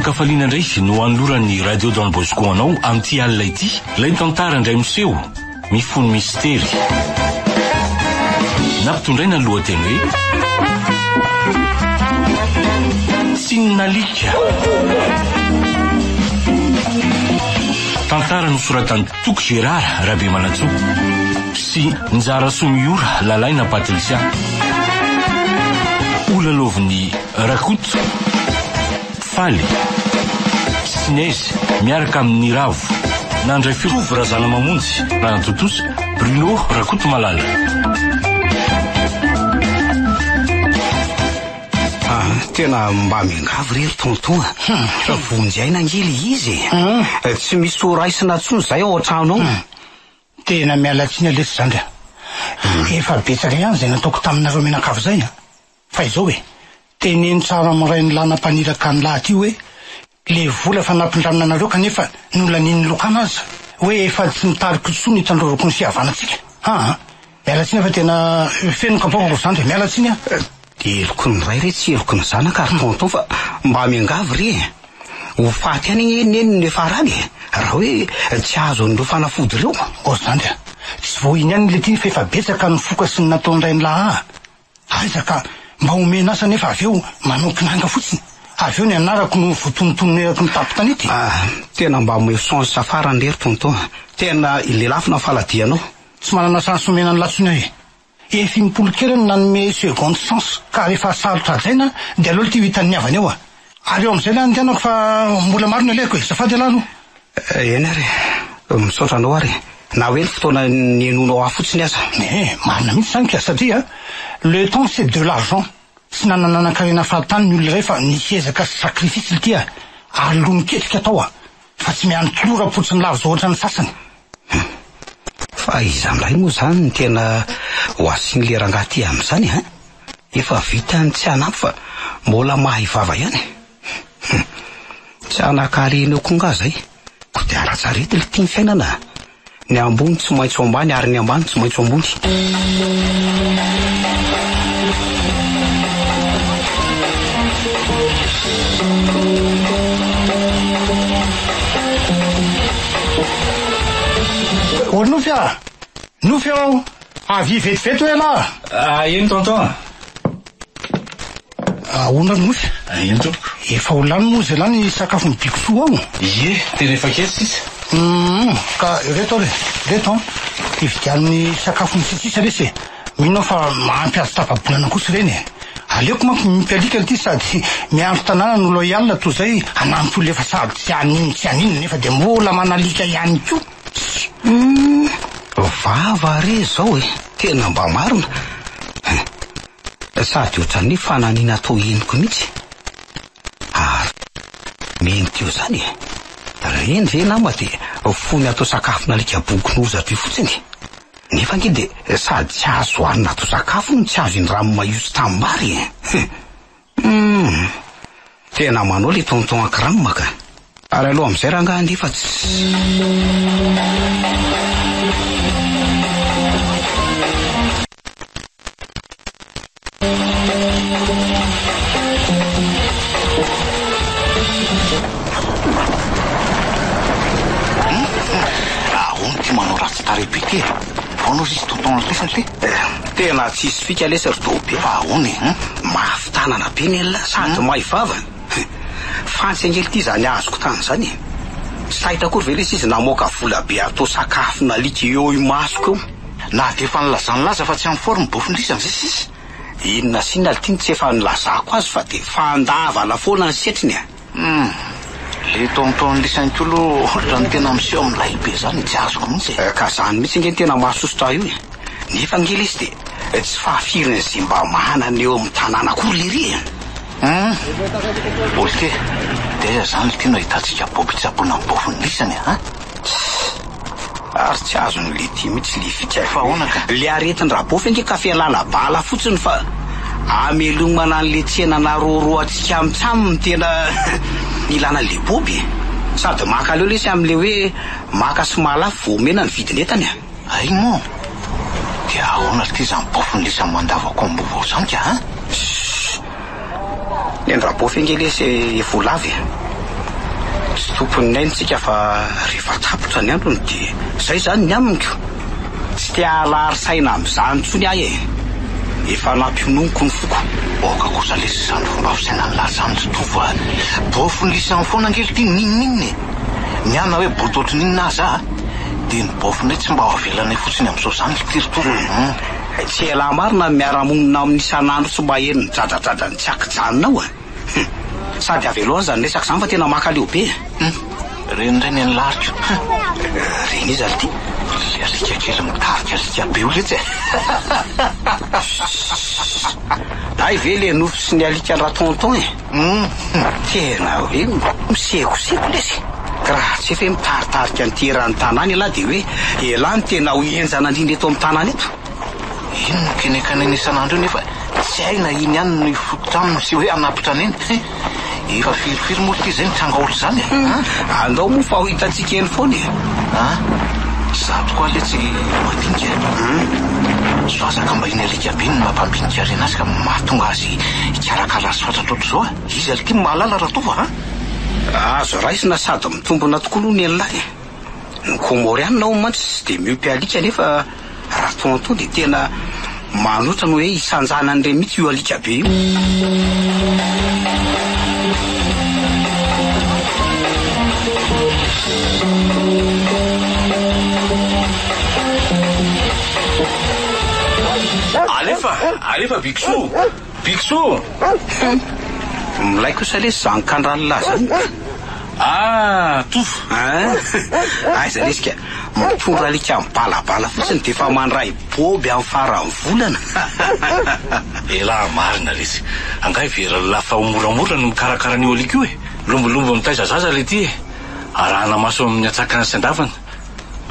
Ankafaliana indray izy no anoloran'ny Radio Don Bosco anao amin'ity alina ity. Ilay tantara indray miseho, mifono mistera. Nampitondraina ny lohateny hoe Tsinalika. Tantara nosoratan'ny Toko Gérard Rabemanatso sy Njara Somiora Lalaina Patricia. Olalovin'ny Rakoto, Faly, Sinez miaraka amin'ny Ravo. Nandray Firovo Razana Mamonjy, Ranatotosa, Bruno Rakoto Malala. Tena mba miangavy rery tonton. Vonjy nangely izy. Tsy misy oraisina tsony zay ao an-trano ao. Tena mialatsiny aletsy zany. Efa betsaka ihany zay nataoko taminareo menakavy zay. Fa izao hoe teneny tsara amiray ny lanam-paniraka ny lahat io hoe le vola fa nampindramina anareo kanefa nolaniny lokana azy hoe efa tsy mitariko tsony hitandrovako ny fihavanatsika. Mialatsiny fa tena feno kapoako zany. Mialatsiny eloko ny ray re tsy eloko ny zanaka ary tonton fa mba miangavy re. Ho faty any neny nefa rany raha hoe tsy azo an'ireo fanafody ireo. Zany tsy vao iny any le ty fa efa betsaka ny foka sy ny nataondray ny laha. Aizaka mba omena asa nefa avy eo manao kinanga fotsiny. Avy eo ny anarako no votonotonerako ny tapo tanety. Tena mba me chance safara ndery tonton. Tena ilelafina faladianao. Tsy manana chance omena ny latsony ahy. Efa impolo kerany nanome seconde chance ka rehefa sarotra zaina dia aloha ty hitan'ny avany eo. Ary eo am'izay lany tianako fa mbola maro ny aleko zafady alano. Eny ary misaotra anao ary na hoe ny fotoana ny enonao afotsiny aza. Marina mihitsy zany ka satria le temps c'est de l'argent. Tsy nananana-karena fahatany ny olona rehefa niezaka sacrifice ty ary lo miketrika atao fa tsy miany tolora-potsiny lavo zao ohatra ny sasany. Fa iza am'lay moa zany ny tena ho asiny le rangahy ty am'izany efa vita ny tsy anampy fa mbola mahay vava ihany. Tsy anakarena eo konga zay ko dia aratsarety le tia ny fiainana. Ny ambony tsy maitso ambany ary ny ambany tsy maitso ambony. Nofia! Nofia! Avy vetivety hoe la! Eny tonton. Ahoana Nofia? Eny tompoko. Efa ho lany moa zay lany sakafo ny bikosoa ao. Ie, tena efa kely sisa. Ka reto ty vidian'ny sakafo ny sisisa resy. Minao fa mampiasa tapabolana kosa reny. Aleoko manko mipialika ty sady miandro tanàna no loyal toy zay anampy olona efa sady tsy anino nefa dia mbola manalika ihany koa. Vava re zao tena mba marina. Sady ohatran'ny fananina atao eniko mihitsy. Mety eo zany reny ve nama dia fony atao sakafo nalika bokon'oza ty fotsiny. Nefa nge dia sady tsy azo hoanina atao sakafo no tsy azo iny rano maioso tambary. Tena manao le tonton ankiramo ka. Ary aloha am'izay rangahy andefa tsy manao ratsy tarehy be ty. Vaonao sisy tonton lesany le. Tena tsisy fika lesy ry be. Ahony mafy tanana be ny elona sady mahay vava. Fantsy angely ty zany azoko tany zany. Tsy tahitakory ve lesy izy namoaka vola be atao sakafo nalika eo masoko eo. Na dia efa nilazany laza fa tsy amin'ny forme bofindrisany zay sisy. Inona sy nalitiany tsy efa nilazako azy fa dia fandavana foana ny setriny. Le tonton lisany kolo ohatra ny tena miseho amin'ilay be zany tsy azoko mihitsy. Ka zany mihitsy nge tena mahasosotra io. Nefa ngely izy dia tsy fahafiriny izay mba manana eo amin'ny tanàna kory lery. Olike dia zany le tiana hitantsika bobi-tsaboana amin'ny bofindrisany ary tsy azo ny le ty mihitsy le fika fa honaka le aretiny rabofy ange ka fialala bala fotsiny fa amelomana an'le tsena naroroa atsika amintsaminy tena ilana le boby sady maka leo lesy amin'le hoe maka sy mahalafo vomena ny vidinetany. Ay mo dia ahoana ty zany bofindrisany mandavako ambovao zany ka ny rabofy ange lesy volavy tompony naintsika fa rehefa tapotra ny androny dia zay zany ny amiko tsy tia lary saina amin'izany tsony ahy efa nampiononiko ny foko oka kosa lesy zany fomba fisaina ny lazany tsy tova bofony lisany foana angely ty ninninny miana hoe bototra ninna za dia ny bofony tsy mba avelana fotsiny amin'izao zany litirytoro tsy ela marina miara-monina amin'ny isan'andro tsy mba heny jajadradrany tsy akijanonao sady aveloany zany resaka zany fa tena makaleo be renireny ny lariko reny izy ality le alika kely mitarika alika be o letsy ay ve le nofo sy ny alika ny ratonton tena hoe misekoseko lesy raha tsy efa mitaritarika ny terany tanàny elahy dia hoe elany tena ho enjana indrindra eto amin'ny tanàny eto ino no kenekaneny isan'andro io nefa tsy hay na iny ihany ny fototra aminy sy hoe anapitra aneny efa firifiry moa ty zay mitranga olo zany andao moa fa ho hitantsika eny foana zato koa le tsy madinika soazaka mba iny alika be ny mampambinika rena azy ka mahatonga azy hikarakara azy fatratra oatra zao izy ality mahalala raha tova azo raisina sady mitombona tokoa ny elahy ny komorianina ao mantsy tsy dia miompy alika nefa raha tonto dia tena manotra ny hoe isanjana an'ireny mihitsy io alika be io alefa bikso milay kosa lesy zanokandranolahy zany tofo aiza lesika mitondra alika mibalabala fotsiny dia efa mandray boby amin'ny farany volana ela marina lesy angay vera lafa moramora no mikarakara an'io alika io lombolombo mitaizazaza le ty arahana maso amin'ny atsakany sy-andavana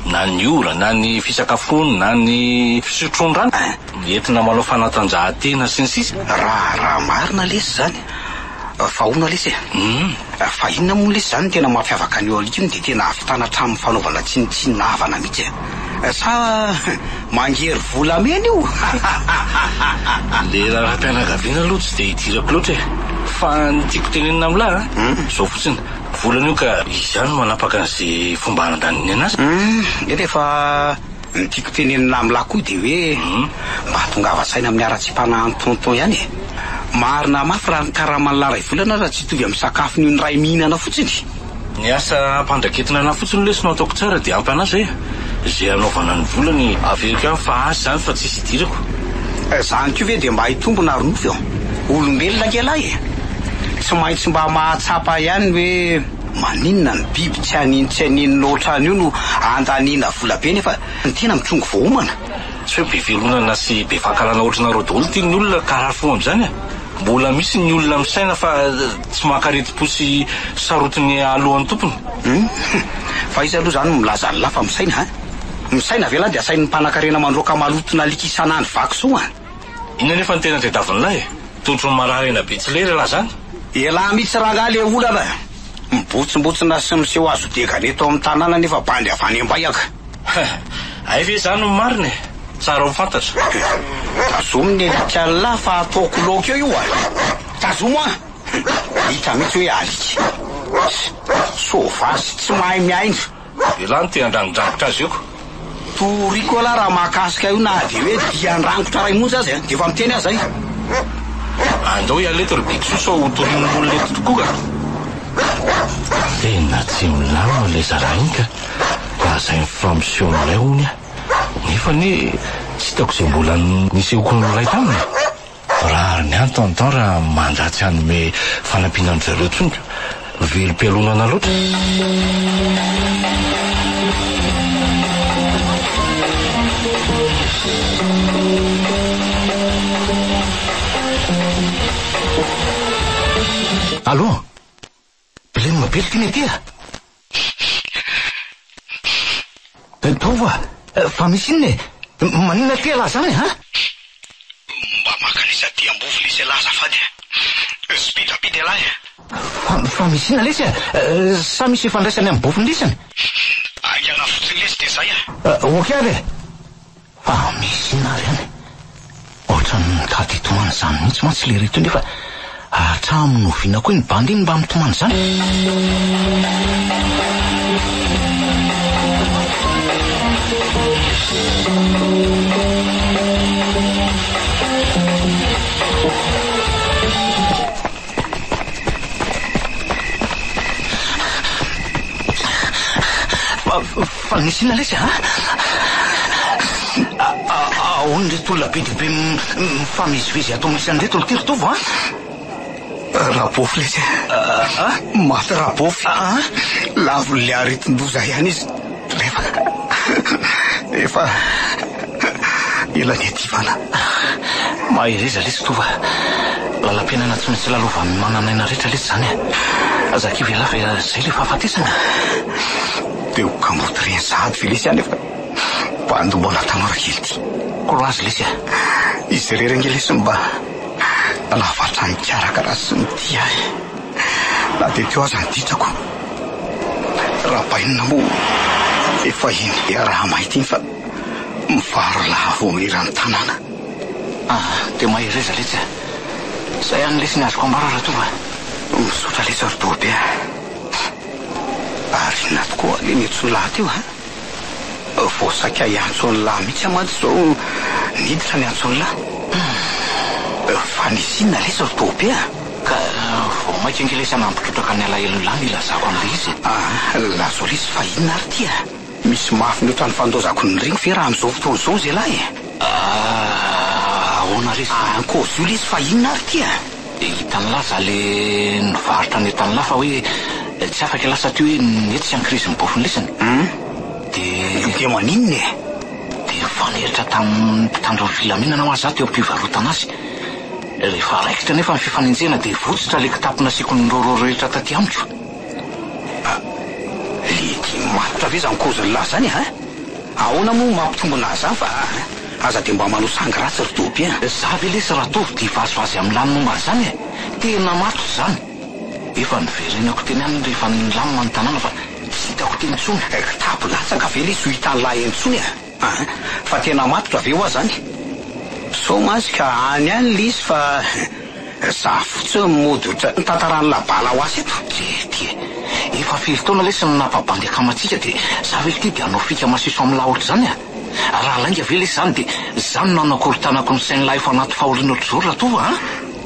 na ny ora na ny fisakafony na ny fisotrony rano entina manao fanatanjahantena sy ny sisa raha marina lesy zany fa ona lesy fa inona moa lesy zany tena mampiavaka an'io alika iny dia tena afitana hatramin'ny fanaovana tsinitsinavana mihitsy sa mangery volamena io le raha-pianakaviana aloha tsy dia hitirako loatra fa ny tiako tenenina amin'lahy zao fotsiny volana io ka izany manapaka an'izay fomba hanandaniny anazy rehefa ny tiako tenenina amin'lahy koa dia hoe mba tongava saina amin'ny ara-tsim-panahy tonton ihany marina mafy raha ny karaman'ny laray volana raha tsy hitovy amin'ny sakafo ny ray mihinana fotsiny ny asa mpandraketina na fotsiny lesy no ataoko tsara dia ampy anazy zay anaovana ny volany averiko ihany fa azy zany fa tsisy hidirako zany ko ve dia mba hitombona ary nofo olombelona kelahy tsy maintsy mba mahatsapa ihany hoe maninona ny biby tsy haniny ohatrany io no andaniana vola be nefa ny tena mitrongo voahomana tsy hoe be velonana sy be fahakalana ohatranareo daholo ty ny olona karaha fo amin'izany mbola misy ny olona misaina fa tsy mahakareti-po sy sarotiny alohan'ny tompony fa izy aloha zany milaza ny lafa misaina velany dia asain'ny mpanan-karena mandroaka malotona alika isan'andro vaky soa inona nefa ny tena tedavanylahy totro ny mararena be tsy lery lahy zany elahy mihitsy raha le olana mibotsombotsona sy miseho azo degany eto amin'ny tanàna nefa bandy avany am-bayaka ay ve zany marina tsara ho fantatra tazomo ny alika lahy fa ataoko loka eo io tazomo hita mihitsy hoe alika sovasy tsy mahay miaina elany te andrangodrangotra azy eoko toriko aloha raha mahakasika io na dia hoe diandrangotra ray monjy azy dia efa miteny azy andao ialeto ry biksosa ho torin'olona eto tokoa ka tena tsy milama le zarainy ka raha zay mifampisehoan'ilay ony nefa ny tsy hitako izay mbola nisehoko ny ray taminy raha ary ny any tonton raha mandratsy hanome fanampinan zareo tsony velom-pialonana loatra Allô Beleny mabely ty ny etya tova fa misy inona maninona ty lahy zany mba makanisa diambovo lesy laza fady sy bidrabidy alahy fa misy inona lesy sa misy ifandraisany amin'ny bofony lesany aiana fotsiny lesy dia zay oka ary fa misy inona ary any ohatrany mitady hitomana zany mihitsy mantsy le reto nefa hatramin'ny oviana koa ny bandy iny mba mitomany zany. Fa nisy ina lesy ahoana reto olona be dibe mifamezivezy atao misy an'reto olo ty rotovo rabofy lesy maty rabofy lavon'le aretin-doza ihany izy efa ela ny ativana mahireza lesy tova lalam-piainana tsy maintsy lalova mananaina rehetra lesy zany azakivy alafa zay le fahafatesana dia hokamboty reny sahady ve lesy any efa bandy mbola tanora kely ty koroazy lesy izy rerenge lesy mba lavatra mikaraka raha sy mity ahy na dia teo aza nyditrako raha bainina mo efa iny raha mahita iny fa mivaro lavo irany tanàna dia mahireza lesy zay any lesy ny azoko ambara raha tova misotra lesy arodobe arina tokoa le netsony lahy teo voasaka iantsony lahy mihitsy amaty zao niditra ny antsony lahy fa nisinna lesy arodobe ka vo maika ange lesy anampitrotraka ny alahelony lahy nilazako an'le izy lazo lesy fa inona ary ty misy mafy ny otrany fandozako ny regny fe raha am'izao fotoana zao zay lahy ahoana resy kozy io lesy fa inona ary ty hitany lahy za le nivarotra ny etany lahy fa hoe tsy afaka lasa ty hoe nety sy ankirizy mibofony lesiny dia maninona dia faneritra tamin'ny mpitandro ny filaminana ho azy za teo am-pivarotana azy rehefa raikitra nefa ny fifanenjena dia votsitra le kitapona siko ny rororo rehetra taty amiko lety matotra ve za nykozony lahy zany ahoana moa mampitombona azy zany fa aza dia mba manosangy ratsy rodoby za ve lesy raha tovy dia vazovazy amin'ny lany momba zany tena mato zany efa niverenako teny any rehefa nilamina ny tanàna fa tsy hitako teny intsony kitapo latsaka ve lesy ho hitany lahy entsony fa tena matotra ve ho azy zany so mazy ka any any le izy fa za fotsy modotra tantarany labala ho azy eto ty efa firy taona lesy ny napabandy akamatsika dia za ve ty dia anao fika masiso amin'ny laha ohatry zany raha lainga ve lesy zany dia zany nanakorotanako ny sainy lahy efa anaty fahoriana ohatry zao raha tova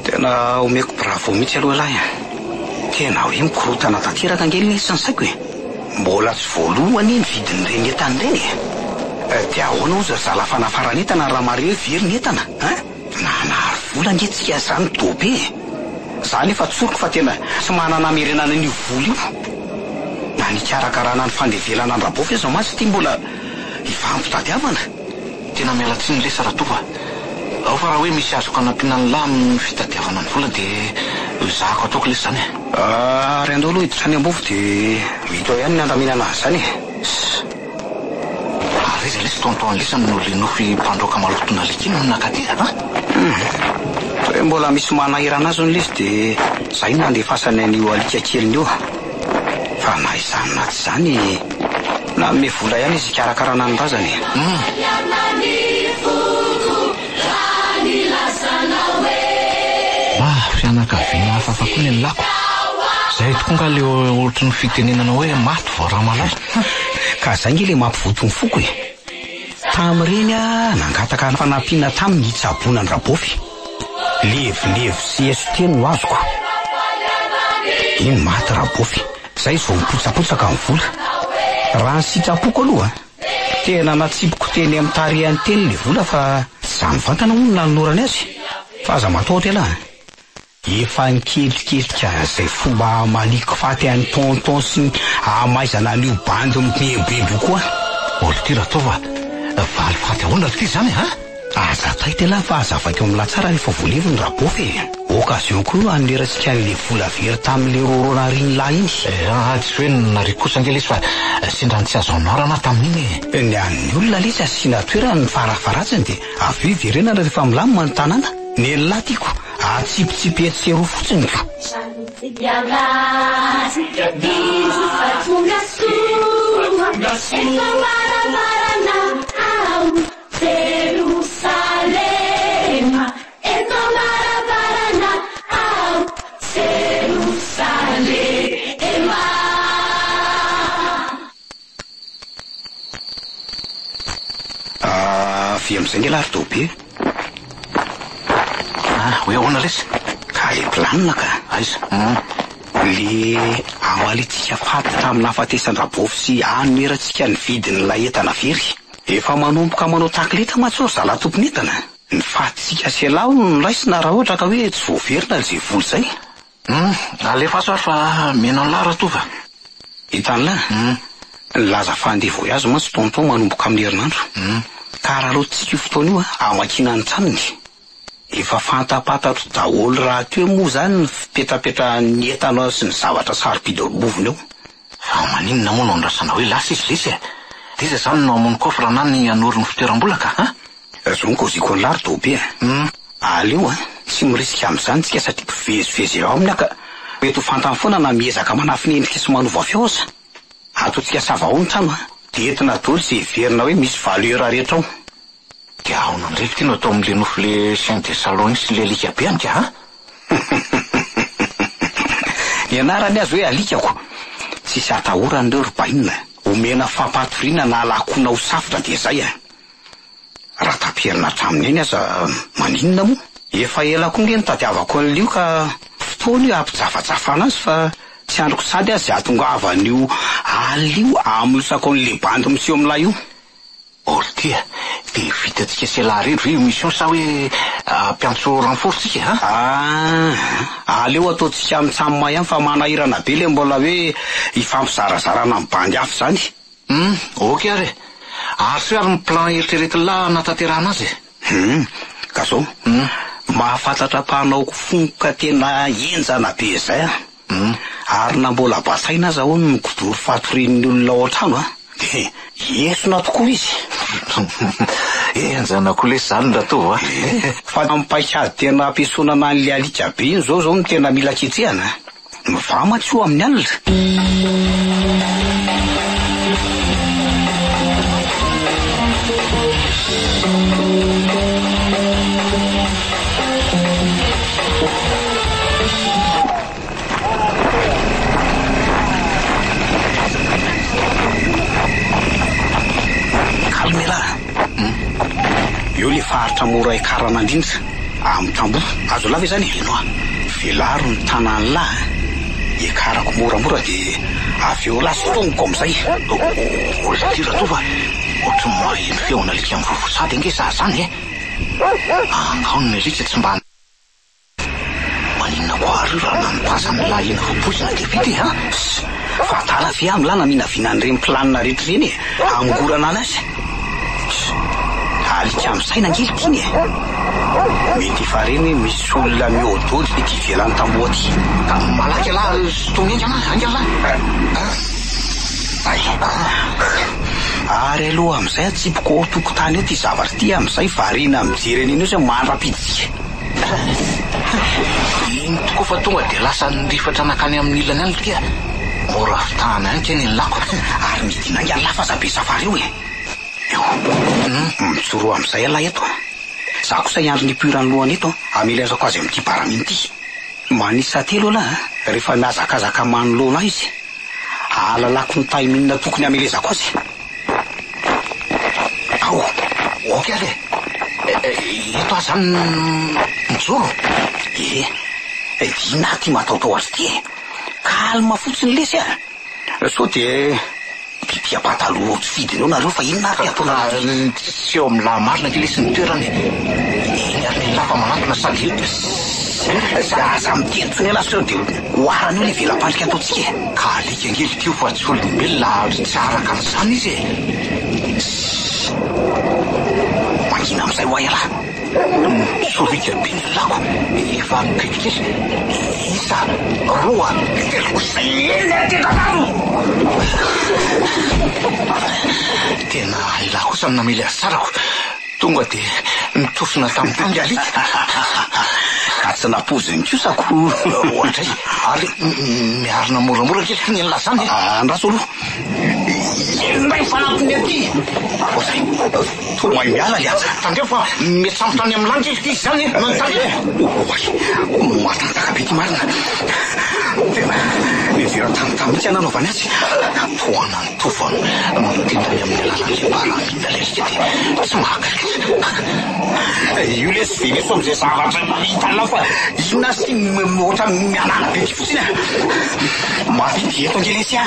tena omeko bravo mihitsy aloha lahy tena hoe mikorotana tanteraka angely lesy ny saiko mbola tsy voalohany ny vidiny reny entany reny dia ahoana ozy zala fanafarany entana raha mareo very ny entana nanary vola ngetsika zany dobe zany efa tsoroko fa tena tsy manana merenana n'io vola io na nikarakarana ny fandevelana ny rabofy izy matsy ty mbola ifampitadiavana tena miala tsiny lesy raha tova ao fa raha hoe misy azoko anampiana ny lahy amin'ny fitadiavana ny vola dia zahako ataoko lesy zany ary andao aloha hiditra any ambofo dia hitao ihany ny andaminana azy zany reza lesy tontoany lesany no le nofy mpandroaka malotona likiny minakaty hoe mbola misy manahirana azy ny lesy dia za iny nandefasany an'io alika keliny io fa na izany na tsy zany na me vola ihany izy ikarakarana ny razany fianakaviana hafafa koa ny lako zay tokoa nga le ohatry ny fitenenana hoe maty vao raha malaza ka zay nge le mampivotony foko tamin'ireny nangataka fanampiana taminy hitsabona ny rabofy levilevi sy esoteny ho azoko iny maty rabofy zay vao mipotsapotsaka ny vola raha ny sitrapoko aloha tena natsipoko teny amin'ny tarehany teny le vola fa zany vantana hono nanorany azy fa aza mataotra elahy efa nikelikelyka zay fomba maliko faty any tonton sy amaizana an'io bandy mibebebo koa olo ty raha tova valy faty ahoana ty zany aza taita elahy fa azavako amin'ny latsara rehefa voaleviny rabofy okazion koa anerasika an'le vola very tamin'le rorona riny lahy iny tsy hoe narikosa nge lesy fa sindrany tsy azo anarana tamin'iny ny an'ny olona lesy asiana toerana ny farafaratsiny dia avy eo verenana rehefa milamina ny tanàna ny lahy tiako atsipitsipy etsero fotsiny ko avy am'izay nge laritobe. Hoe ahoana lesy? Ka planina ka. Aiza? Le amalitsika faty tamin'ny hafatesan-drabovy sy anomerantsika ny vidin'ilay entana very. Efa manomboka manao takleta matsao zala tompony entana. Ny fatitsika sy alao no raisina raha ohatra ka hoe tsy voaverina zay voly zay. Alefa aso fa mena ny lara tova. Hitan'la? Laza fandeha voyage mantsy tonton manomboka amin'ny herinandro. Ka raha loatsika io fotoana io amakina ny tranony. Efa fantapatatro daholo raha toe moa zany ny fipetapetra ny entana sy ny zavatra saropidy-bovony eo. Fa maninona moa no andrasana hoe lasa izy lesy e? Teza zany no amony kofra na ny anory ny fitoeram-bolaka, Zao ny koziko ny lary dobe. Aleo tsy mirisika am'izany tsika satria mpivezivezy ao aminy aka. Mety ho fantany foana na miezaka manafiny endrika sy manova fioza. Ataotsika sava ao ny trano de entina dolo zay verina hoe misy valeur rehetra ao. Dia ahona ndraiky ty no atao am'le nofo le Saint de Salon sy le alika be anka, Ianarany azy hoe alikako. Tsisy atahorany reo robainina. Omena fampatoriana na alakona ho safotra de zay Raha tapierina traminy eny aza maninona moa. Efa ela koa nge nitadiavako an'lio ka fotoana io ampijafatsafana azy fa tsy androko sady azy atongavan'io alio amilosako an'le bandy miseho amilay io. Olo tia, de vitatsika sy alarery hoe mission sa hoe ampiantso renfortsika, aleo ataotsika amitsamy ihany fa manahirana be le mbola hoe ifampizarazarana amin'ny bandy hafa zany. Ok ary. Ary sy ary ny plan eritreretin'la nataterahana azy. Ka zao mahafantatra mpanao fongoka tena enjana be zay ary na mbola basaina aza ao ny kodoro fatorin'ny olona ao an-trano de esona tokoa izy. Enjana koa lesy zany ndatova. Fa mipaikady tena ampiasonana an'le alika be iny zao no tena mila ketrehana. Mivamatso amin'ny alina. Eo le faritra mora ikarana indrindra amin'ny tambo azo lava zany eno velaro ny tanany lahy ikarako moramora de avy eo lasy tongoko am'izay. Olona tira tova ohatry maheno feona alika amin'ny vovosady ange za zany angaony ny alika tsy mba maninona koa ary raha nanopasany lahy ena voposina de vity fa tala fe amin'ny lahy naminavinan'ireny planina rehetra reny amgorana anazy. Alika am'izay nangely tiny mety efa reny hoe misy olona miôdoly le ty ivelany tamboa ty. Ka malaky alahy sotomy angala ary aloha am'izay atsipoko ao tokotany eo ty zavatra ty am'izay varina mijereny eny io zay mandrapiditsika. Iny tokoa fa tonga de lasa nirifatra nakany amin'ny ilany any tia mora fitahana any keny ny lako ary midinangy any lafa zabe safary io mitsoro am'izay alahy eto za kosa iandro ny purany lohany eto amelazako azy amin'ty baraminy ty manisa telo alahy rehefa miazakazaka manoloana izy alalako ny taiminina tokony amelezako azy. Ao ok ale eto azany mijoro dina ty mataotao azy ty kalma fotsiny lesy so de pipia pataloha tsy fidiny eo nareo fa inona ary ataona tsy eo amin'ny lahy marina ke lesy ny toerany iny ary ny lafa manantona sady aza mitentsony alasy eo de oarany io le velam-pandrika ataotsika ka alika angely tio fa tsy olombelona tsy araka an'izany izy mangina am'izay ho ay alahy solika be ny lako efa mikelikely isa roa tena ilahy kosa ny namely azy tsarako tonga de nitofina tamin'ny tangy alika ka tsy napoziny kosako ohatray ary miarina moramora kely ty ny lazany andraso aloha mbay fanampiny aty ozay tomay miala le aza tandreo fa mety sambotrany amin'ny lany kely ty izy zany manontany matanjaka be ty marina tena nijery tamtam mihitsy ananaovany azy. Toana ny tovany manodidina amin'ny alalan'ilay baramina lesika dia tsy mahakaiky. Io le sy veneso am'izay zavatra hitanao fa io na sy ohatra mianana be fotsiny mafidy eto angelesy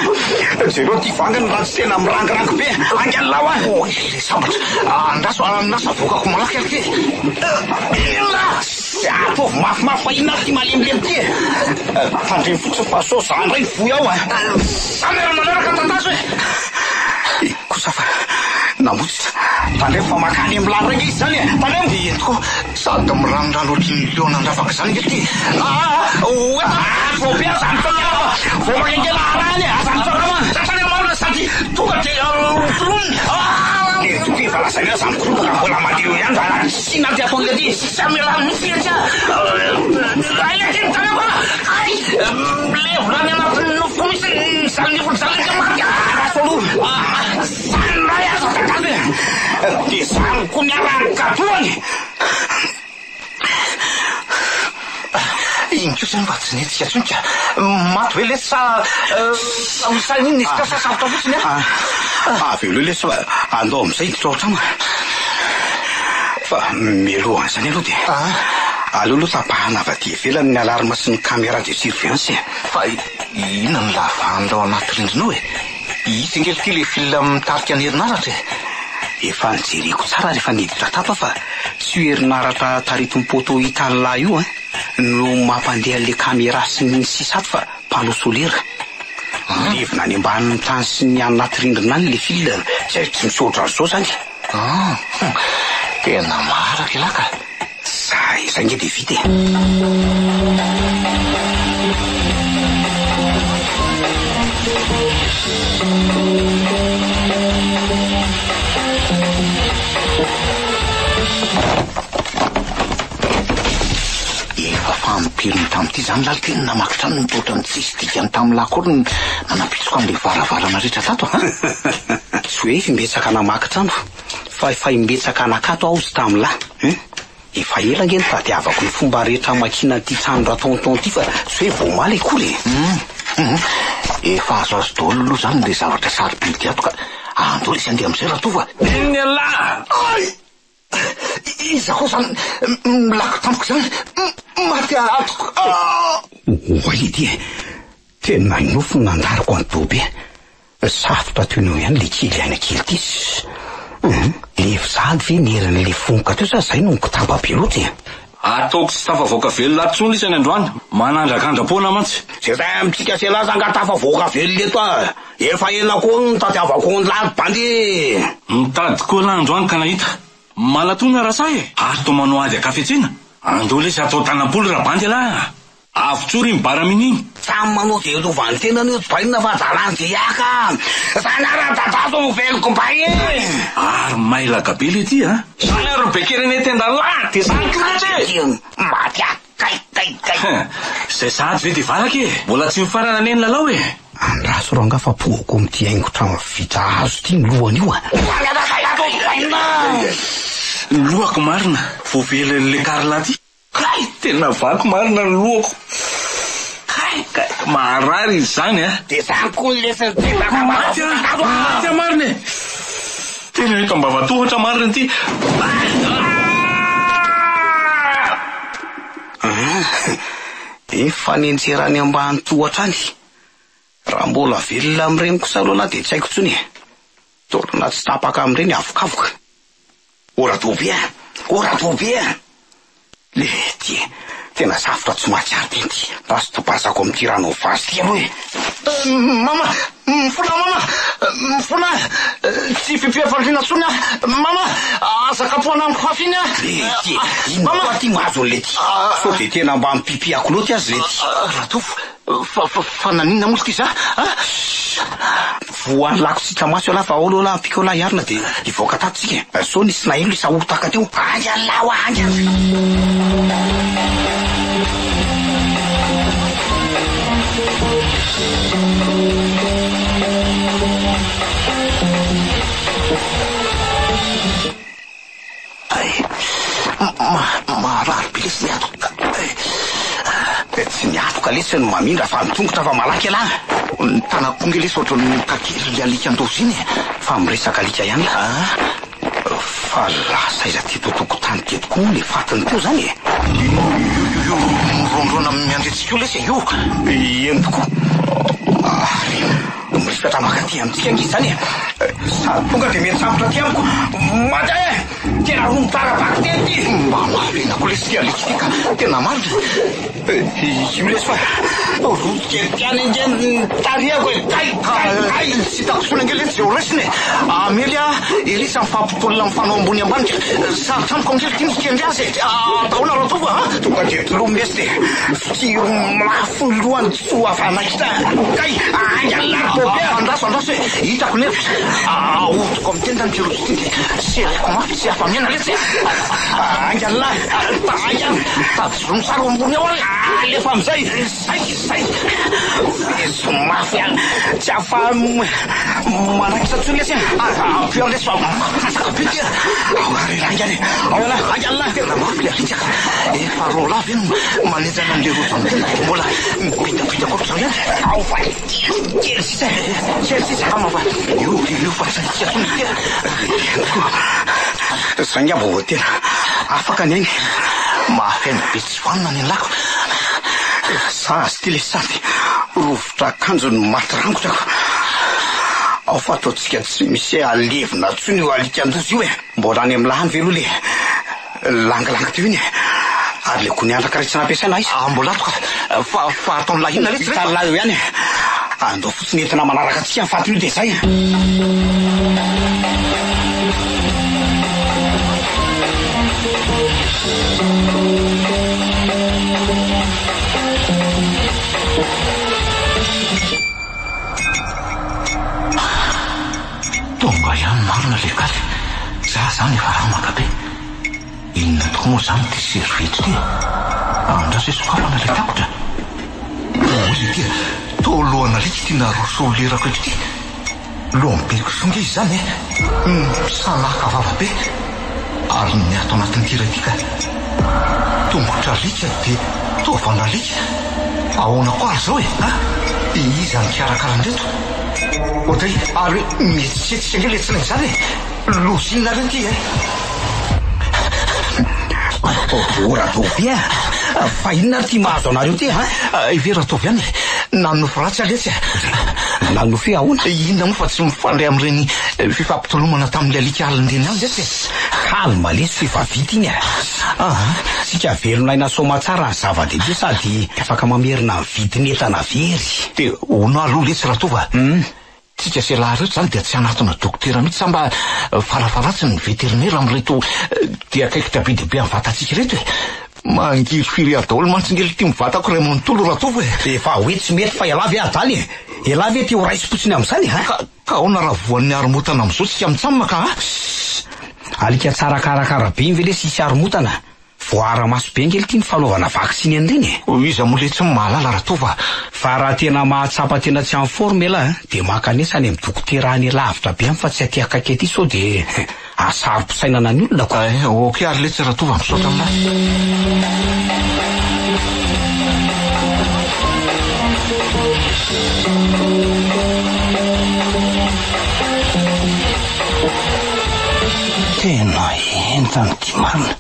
jereo ty vangany raha tsy tena mirangirangy be angalao Oy, le sambatra nasa vokako malaky ary kely. atovy mafimafy fa inona ty malemilemy ty fandremy fotsiny fa so zany ray voy ao samera maneraka tantazo kosa fa namotsy tandremo fa makany amin'ny lany raiky izy zany tandremo Entiko sady miranondrano ohatriny leonandravaka zany kely ty. voabea zany vo makengela arany azany tsarama sasany marina sady tonga dia filoniny ty valazana zany korobaka mbola maleo ihany zany sy naty ataon'le ty sisy amelany mifihatra ailakeny taneko le volany anatin'ny nofoko misy zany nifony zany maty asolo zany ray aza takazy dia zany ko miarany gatoany Iny koa zany mba tsy netsika tsonika maty hoe lesy sa iny nesika sasabotra fotsiny avelo lesy fa andao am'izay trao-trano fa mialohan zany aloha dia aleoloha tapahana avy ivelany ny alarma sy ny caméra de surveillance fa inona ny lavandao anaty rindrinao izy ngely ty le fila mitarika ny herinaratra efa nijereko tsara rehefa niditra tapa fa tsy herinaratra taritin'ny poto italina io no mampandeha le caméra sy ny sisato fa palo solaire levina any ambaniny tany sy ny anaty rindrina any le fila tsy misotra zao zany tena maraka laka zay nge de vita efa fampiriny tam'ty zany laliteny namakitra ny mipotrany tsisy dikany tamin'ny lakory nanapitsoka amin'le varavarana rehetra tato tsy hoe fimbetsaka namakitra ano fa efa imbetsaka nakato aho sy tam'lahy efa ela nge ny tadiavako ny fomba rehetra makina ty trano ratonton ty fa tsy hoe vomaly akory efa azoazo daholo aloha zany le zavatra sarobidy ato ka andao lesy andeha am'izay raha tova iny ala iza koa zany milako tampoko zany maty atoko oahidy tena inofo nandariko any dobe safotra toy nao ihany le kely aina kely ty lefizady ve nieran'le fongoka teo sa zay no nikitaba be loatra ataoko tsy tafavoaka velo latsony isany androany manandrakandra-poana mantsy zay zay amitsika sy laza angatafavoaka velo leto efa ela koa nitadiavako ny lady bandy mitady koa landroany ka nahita malatona raha say ato manao ady akafetsena andao lesy atao tanam-polo raha bandy ala avotsory mibaraminy samy manao velovany tena ny bainina fa zalany de iaka zany ara-dadazo veloko mbay ary mailaka be le ty sany arobekereny tendala de zany koletre maty akaikaikay zay sady ve de valaky mbola tsy mifarana neny lalao andraso raha nga fa pohako am'ty haingotrano vita azo ty milohany io lohako marina voavelen'le karla ty tena vako marina ny lohako marary izy zany de zany koa lesy maty marina tena eka mba vatohatra marina ty efa nenjerany ambany tohatra any raha mbola velona am'ireny kosa aloha lahy de tsy haiko tsony tolona tsy tapaka am'ireny avokavoka oradobe le ty tena safotra tsy mahatsiaro ty ty raha sy tobazako am'ty rano vasy ty aloha mama mifona tsy fipiafandrina tsony mama azakapoana amiko fafiny ty mama ty mahazo an'le ty so de tena mba mipipiako loaty azy le ty rahatofo fa naninona moly ty za voany lako sitramasy ala fa olo ala pika ola iarina de ivoaka tatotsika so nisy naelo isa otaka teo angalao marary bilesy ato tsy miatoka lesy ny mamindra fa mitongotra fa malaky alana. Ny tanako konge lesy ohatry ny kakery alika andosy iny. Fa miresaka alika ihany la. Fa lasaiza ty totokotany teto koa le fatiny teo zany e. Rondrona miandretsika io lesy io. Eny tokoa. Miresaka makaty amintsika ngizy zany e. Sady tonga de mety sambotra ty amiko. Madray e! Tena romontara-baky teny ty. Mba maharenako lesy ty alika ty ka tena marina. Io lesy fa rotikely tiany ingeny tariako e. Kay! Tsy takosona nge lesy zao resiny e. Amely a elisa mifampitolona mifanao ambony ambanitra. Sarotranoko angely ty misy kendry azy e. Ataona ratova ha. Tonga de tolomy lesy de fitiro mafo ny lohany tso afanakitra. Kay! Angalako andraso e. Hitako nevitra. Otoko amin'ny teny tany pirositiny. Sereko mafy tsy afamiana lesy. Angala tadizoro misaro ambony ao ale. Lefa amizay Zay Eso mafy tsy afa manakitra tsony lesy ampio lesy fa makasaka be tia. Angala aola angala tena mafy le alitsaka. Efa roa lavy eny manenjana an'le roa zany tena mbola mipitapita koa zany any. Ao fa kely sisa amafa io fa tsy atsony tia. Zany abo tena afaka ny ainy. Mahafena be tsy foanina ny lako. Sazy ty le sady rovotra akanjo ny matrangotrako. Ao fa ataotsika tsy misy alevina tsony io alika andozy io e. Mbola any amin'ny lahany velo le langalanga ty iny e. Ary le koniandraka retsy nampiasaina izy. Mbola atoka fa ataony lahina letsy tala io ihany e. Andao fotsiny entina manaraka atsika ny fatiny io de zay. Tonga ihany marina le kaly. Za zany efa ramaka be. Inona tokoa moa zany ty servitry ty. Andraso sokafana le takotra. Ozy tia tolohana liky tina roso lerako eto ty. Lombeko songe izy zany e. Salaka vava be. Ary ny ato anatin'ny tira tika. Tongotra lika de tovana lika. Ahoana koa zao e. Iza ny kiarakaran'reto. Otray ary mietsiketsika nge le tsy zany e. Lozina reny ty e. Ratovy e. Fa inona ty mahazo anareo ty ha? Ve ratovy any nanofy ratsy aletsy. Nanofy ahoana? Inona moa fa tsy mifandray amin'ireny fifampitolomana tamin'le alika alindeny any zetsy. Kalma lesy fa vita iny e. Sika velonaina soma tsara ny zava-dehibe sady afaka mamerina ny vidiny entana very. De ono aloha lesy ratova. Tsika se lahy reto zany dia tsy anatona dokotera mihitsy sa mba farafaratsy ny veterinera amin'reto dia akaiky tabe dehibe amin'ny vatatsika reto e. Mangiry firy adaolo mantsingely ty mivatako ray manontolo ratova e. Efa hoe tsy mety fa elavy adaly e. Elavy ty ho raisi-potsiny amin'izany ha. Ka ona raha voan'ny aromotana amin'izao tsika mitsamina ka ha. Alika tsara karakara be iny ve le sisy aromotana. Voara-maso be ngely ty ny fanaovana vaksiny an'ireny e. Iza moa le tsy mahalala ratova. Fa raha tena mahatsapa tena tsy amin'ny forme ela de makanesany amin'ny dokotera any lavitra be fa tsy aty akaiky aty sao de asaro-pisainana ny olona koa. Ok ary letsy ratova misaotra aminazy. Tena entany ty marina.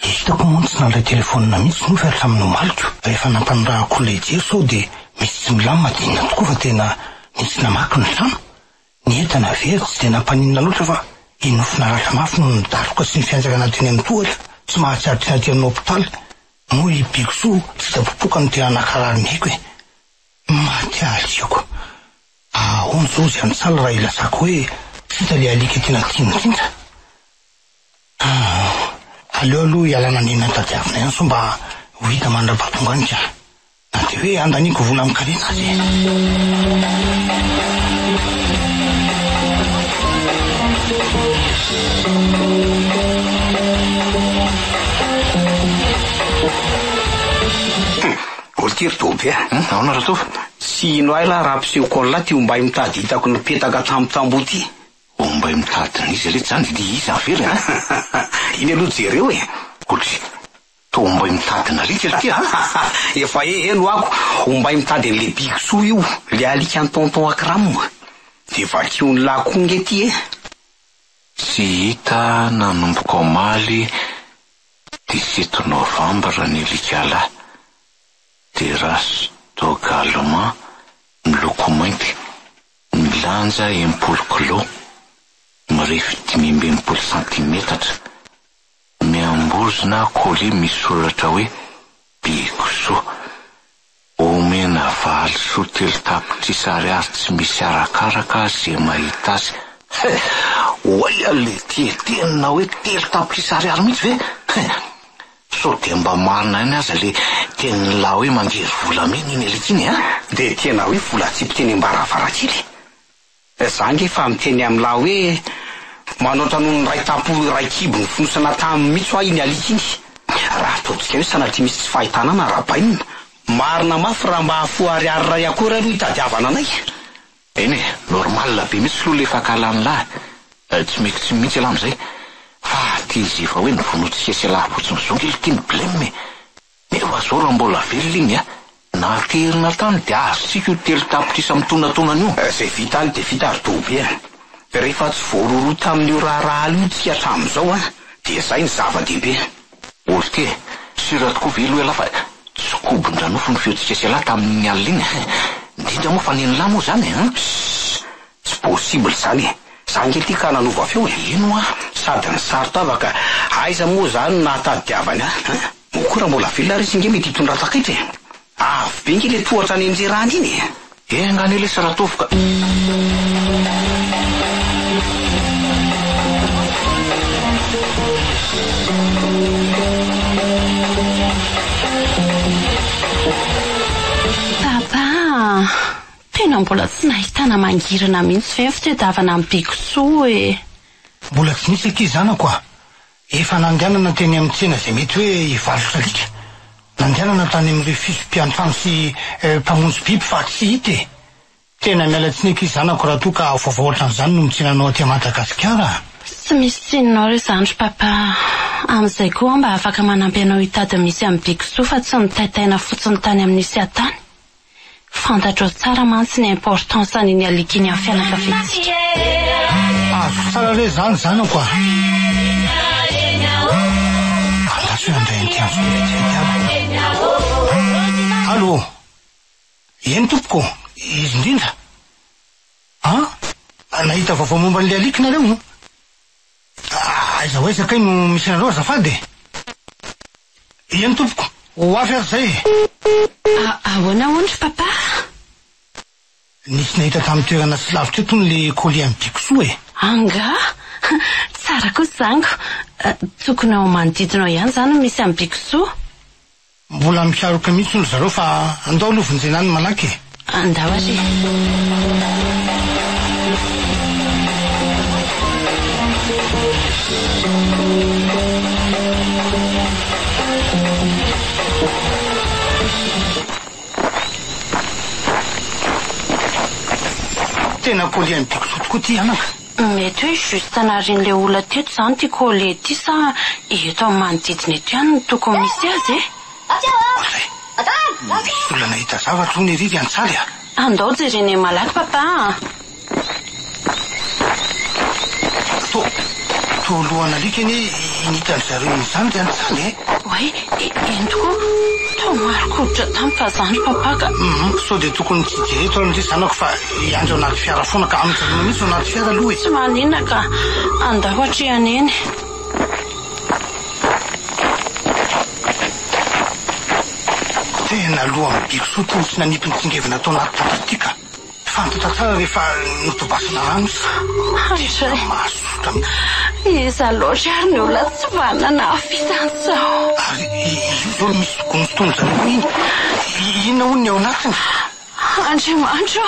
Hitako moa tsy nandray telefonina mihitsy no fa tamin'ny omaliko. Rehefa nampanirahako le jiro sao de misy tsy milamina dinina tokoa fa tena misy namaky ny trano. Ny entana very tsy de nampaninina loatra fa inofina ratra mafy no nidaroka sy ny fianjakana teny amin'ny tohatra. Tsy mahatsiarotrina ty amin'ny hôpitaly. Moa i Bigso tsy tapopoka no tena nakarary mihiko e. Maty aliako. Ahoana zao zy antsala raha ilasako hoe fita le alika tena tianindrindra. Aleo aloha ialana nina tadiavina ihany so mba ho hita mandra-pahatonganika. Na de hoe andaniko vola amin'ny karena azy. Olo tiry doby e. Ahoana ratova? Tsy ino ahy la raha mpiseho kolla ty omba mitady hitako nipetaka tambo ty. Omba mitady n'izy reto zany de izy avery iny aloha jereo e. Koltsy tombay mitadina alika ty efa eno ako ombay mitady an'le bikoso io le alika ny tonton akiramo de vakiony lakonge ty tsy hita nanomboka omaly 17 novambra ny alikala de rasto gallement miloko mainty milanja 10 kilo mirefy 15 centimetatra miambozona colis misy soratra hoe bikoso omena valy so telo tapitry ariary tsy misy arakaraka zay mahita azy oia le tena hoe telo tapitry ariary mihitsy ve so de mba marina iny aza le teny la hoe mangery volamena iny alika iny de tena hoe vola tsipiteny mbaravarakely zange fa miteny am'la hoe manoatra nohony ray tapo ray kibo ny fonosana tamin'ny mihitsy hoa iny alika iny raha ataotsika hoe sanatria misy tsy fahitanana rahapainina marina mafy raha mba hafo ariary ray akory aloha hitadiavana anay eny normal be mihitsy lo le fakalany lahy tsy mekitsy mihitsy ala am'izay fa ty izy efa hoe nivonotsika sy lahy fotsiny zongy ilitiny bleme nefa zao raha mbola velona iny naterina tany de azontsika io telo tapitra isa mitonatona io zay vita any de vita ary tobe rehefa tsy voaroro tamin'io raharaha io tsika hatramin'izao de zay ny zava-dehibe olo ty syra tokoa velo ela fa tsy kobon-dranofo ny feotsika sy lahy tamin'ny alina iny indrindra moa fa neny lahy moa zany tsy possible zany zange ty ka nanova feo ino sady ny sarotavaka aiza moa zany nahatadiavany mokora mbola velona ry singe mety hitondra takaitra avy be nge le tohatra any anjerany iny ngany le saratovoka Papa, tena mbola tsy nahitana mangirana mihitsy ve fitadiavana amin'ny bikoso mbola tsy nisy aky zanako efa nandehanana teny amin'ny tsena zay mety hoe hivarotra alika nandehanana tany amin'ireo fisompiantany sy mpamonjy biby fa tsy hita tena miala tsiny aky zanako raha toa ka vaovao ohatran'izany no mitsenanao aty Madagasikara tsy misy tsinonao re zandro papa amin'izay koa mba afaka manampy anao hitady misy amin'ny bikoso fa tsy mitaitaina fotsiny tany amin'isy atany fantatro tsara mantsy ny importance an'iny alika iny amin'ny fianakaviantsika azo tsara re zany zanako andaso andray ny tianzo allo eny tompoko izy indrindra nahita vaovao momba n'le alika nareo aiza hoaizaka iny no misy nareo azafady eny tompoko ho afy ary zay ahoana ondry papa nisy nahita tamin'ny toerana tsy lavitra eto le colis amin'ny bikoso anga tsara kosa zango tokony ao manodidinao ihany zany misy amin'ny bikoso mbola mikaroka mihitsy olo zareo fa andao alovin'izay nany malaky andao ary tena colis amin'ny bikoso tokoa ty anaka mety hoe juste narin'le olona teto zany ty colis ty sa eto amin'ny manodidina eto ihany no tokony misy azy misy olona nahita zavatra ho ny riry antsaly andao jerene malaky papa to lohana alika iny initany zareo izany ry antsaly oay eny tokoa to marokoditra tamy fa zandro papa ka so de tokony tsy jereto an'izay zanako fa andro anaty fiara foana ka amin'izarona mihitsy anaty fiara aloha tsy maninona ka andao atrehany eny tena aloha amin'ny bikoso ty tsy nanipiny tsingevina atao anaty tatatika fantatra tsara rehefa notobasana rano andray mahasotra iza loatra ary ny olona tsy vanana afitan'izao ary io zao misy tokony fotoana zareo iny inona hoy ny ao anatiny andriamanitro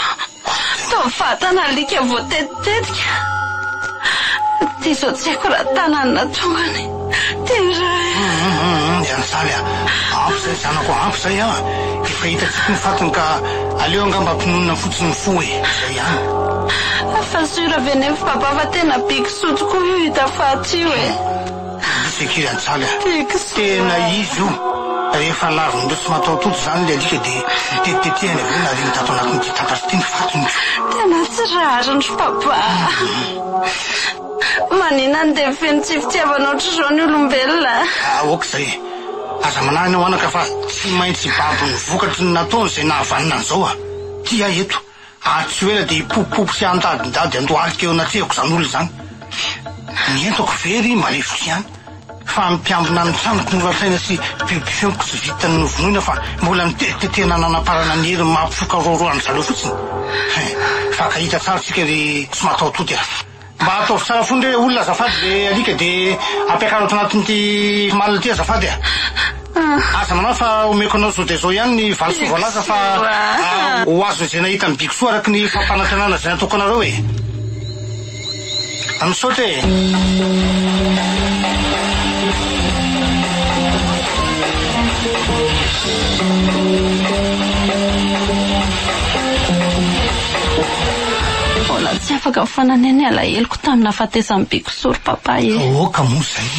tao vatana alika voatetitetika ty zao tsy haiko raha tanana tongany teray ansaly ampy zay zanako ampy zay efa hitatsika ny fatiny ka aleo angamba ampinonina fotsiny fo zay ihany fa sura venefa papa fa tena bikoso tokoa io hita faty io sekiry antsaly tena izy io rehefa lavindreo tsy matao toto zany le alika dia tetetehany avao nariny tato anatin'ity takatry ty ny fatony tena tsy rariny papa manina ny dia feno tsy fitiavana ohatr'izao ny olombelona aoka izay aza manahina ho anaka fa tsy maintsy baby ny vokatry ny nataony izay nahavanina an'izao tia eto atsy oela dia hipopopo sy andadindady andohalika eo anatrehako zany olona zany nientako very malefitra ihany fa mpiambina ny tranoko noratraina sy bibifioniko tsy vitany novonoina fa mbola mitetetena nanaparana ny hery mampifoka roroany zareo fotsiny fakahita tsara tsika ry tsy matao toty mba ataovy tsara fony re olona azafady le alika dia ampiakaratra anatin'ity malina ty azafady aza manao fa omeko anao zao dia zao ihany ny valosoavalaza fa ho azo izay nahita ny biko soa araky ny fampanantenana izay natoko anareo misaotra mbola tsy afaka mifananeny alaheloko tamina fahatesan'ny bikosory papa oka moa zay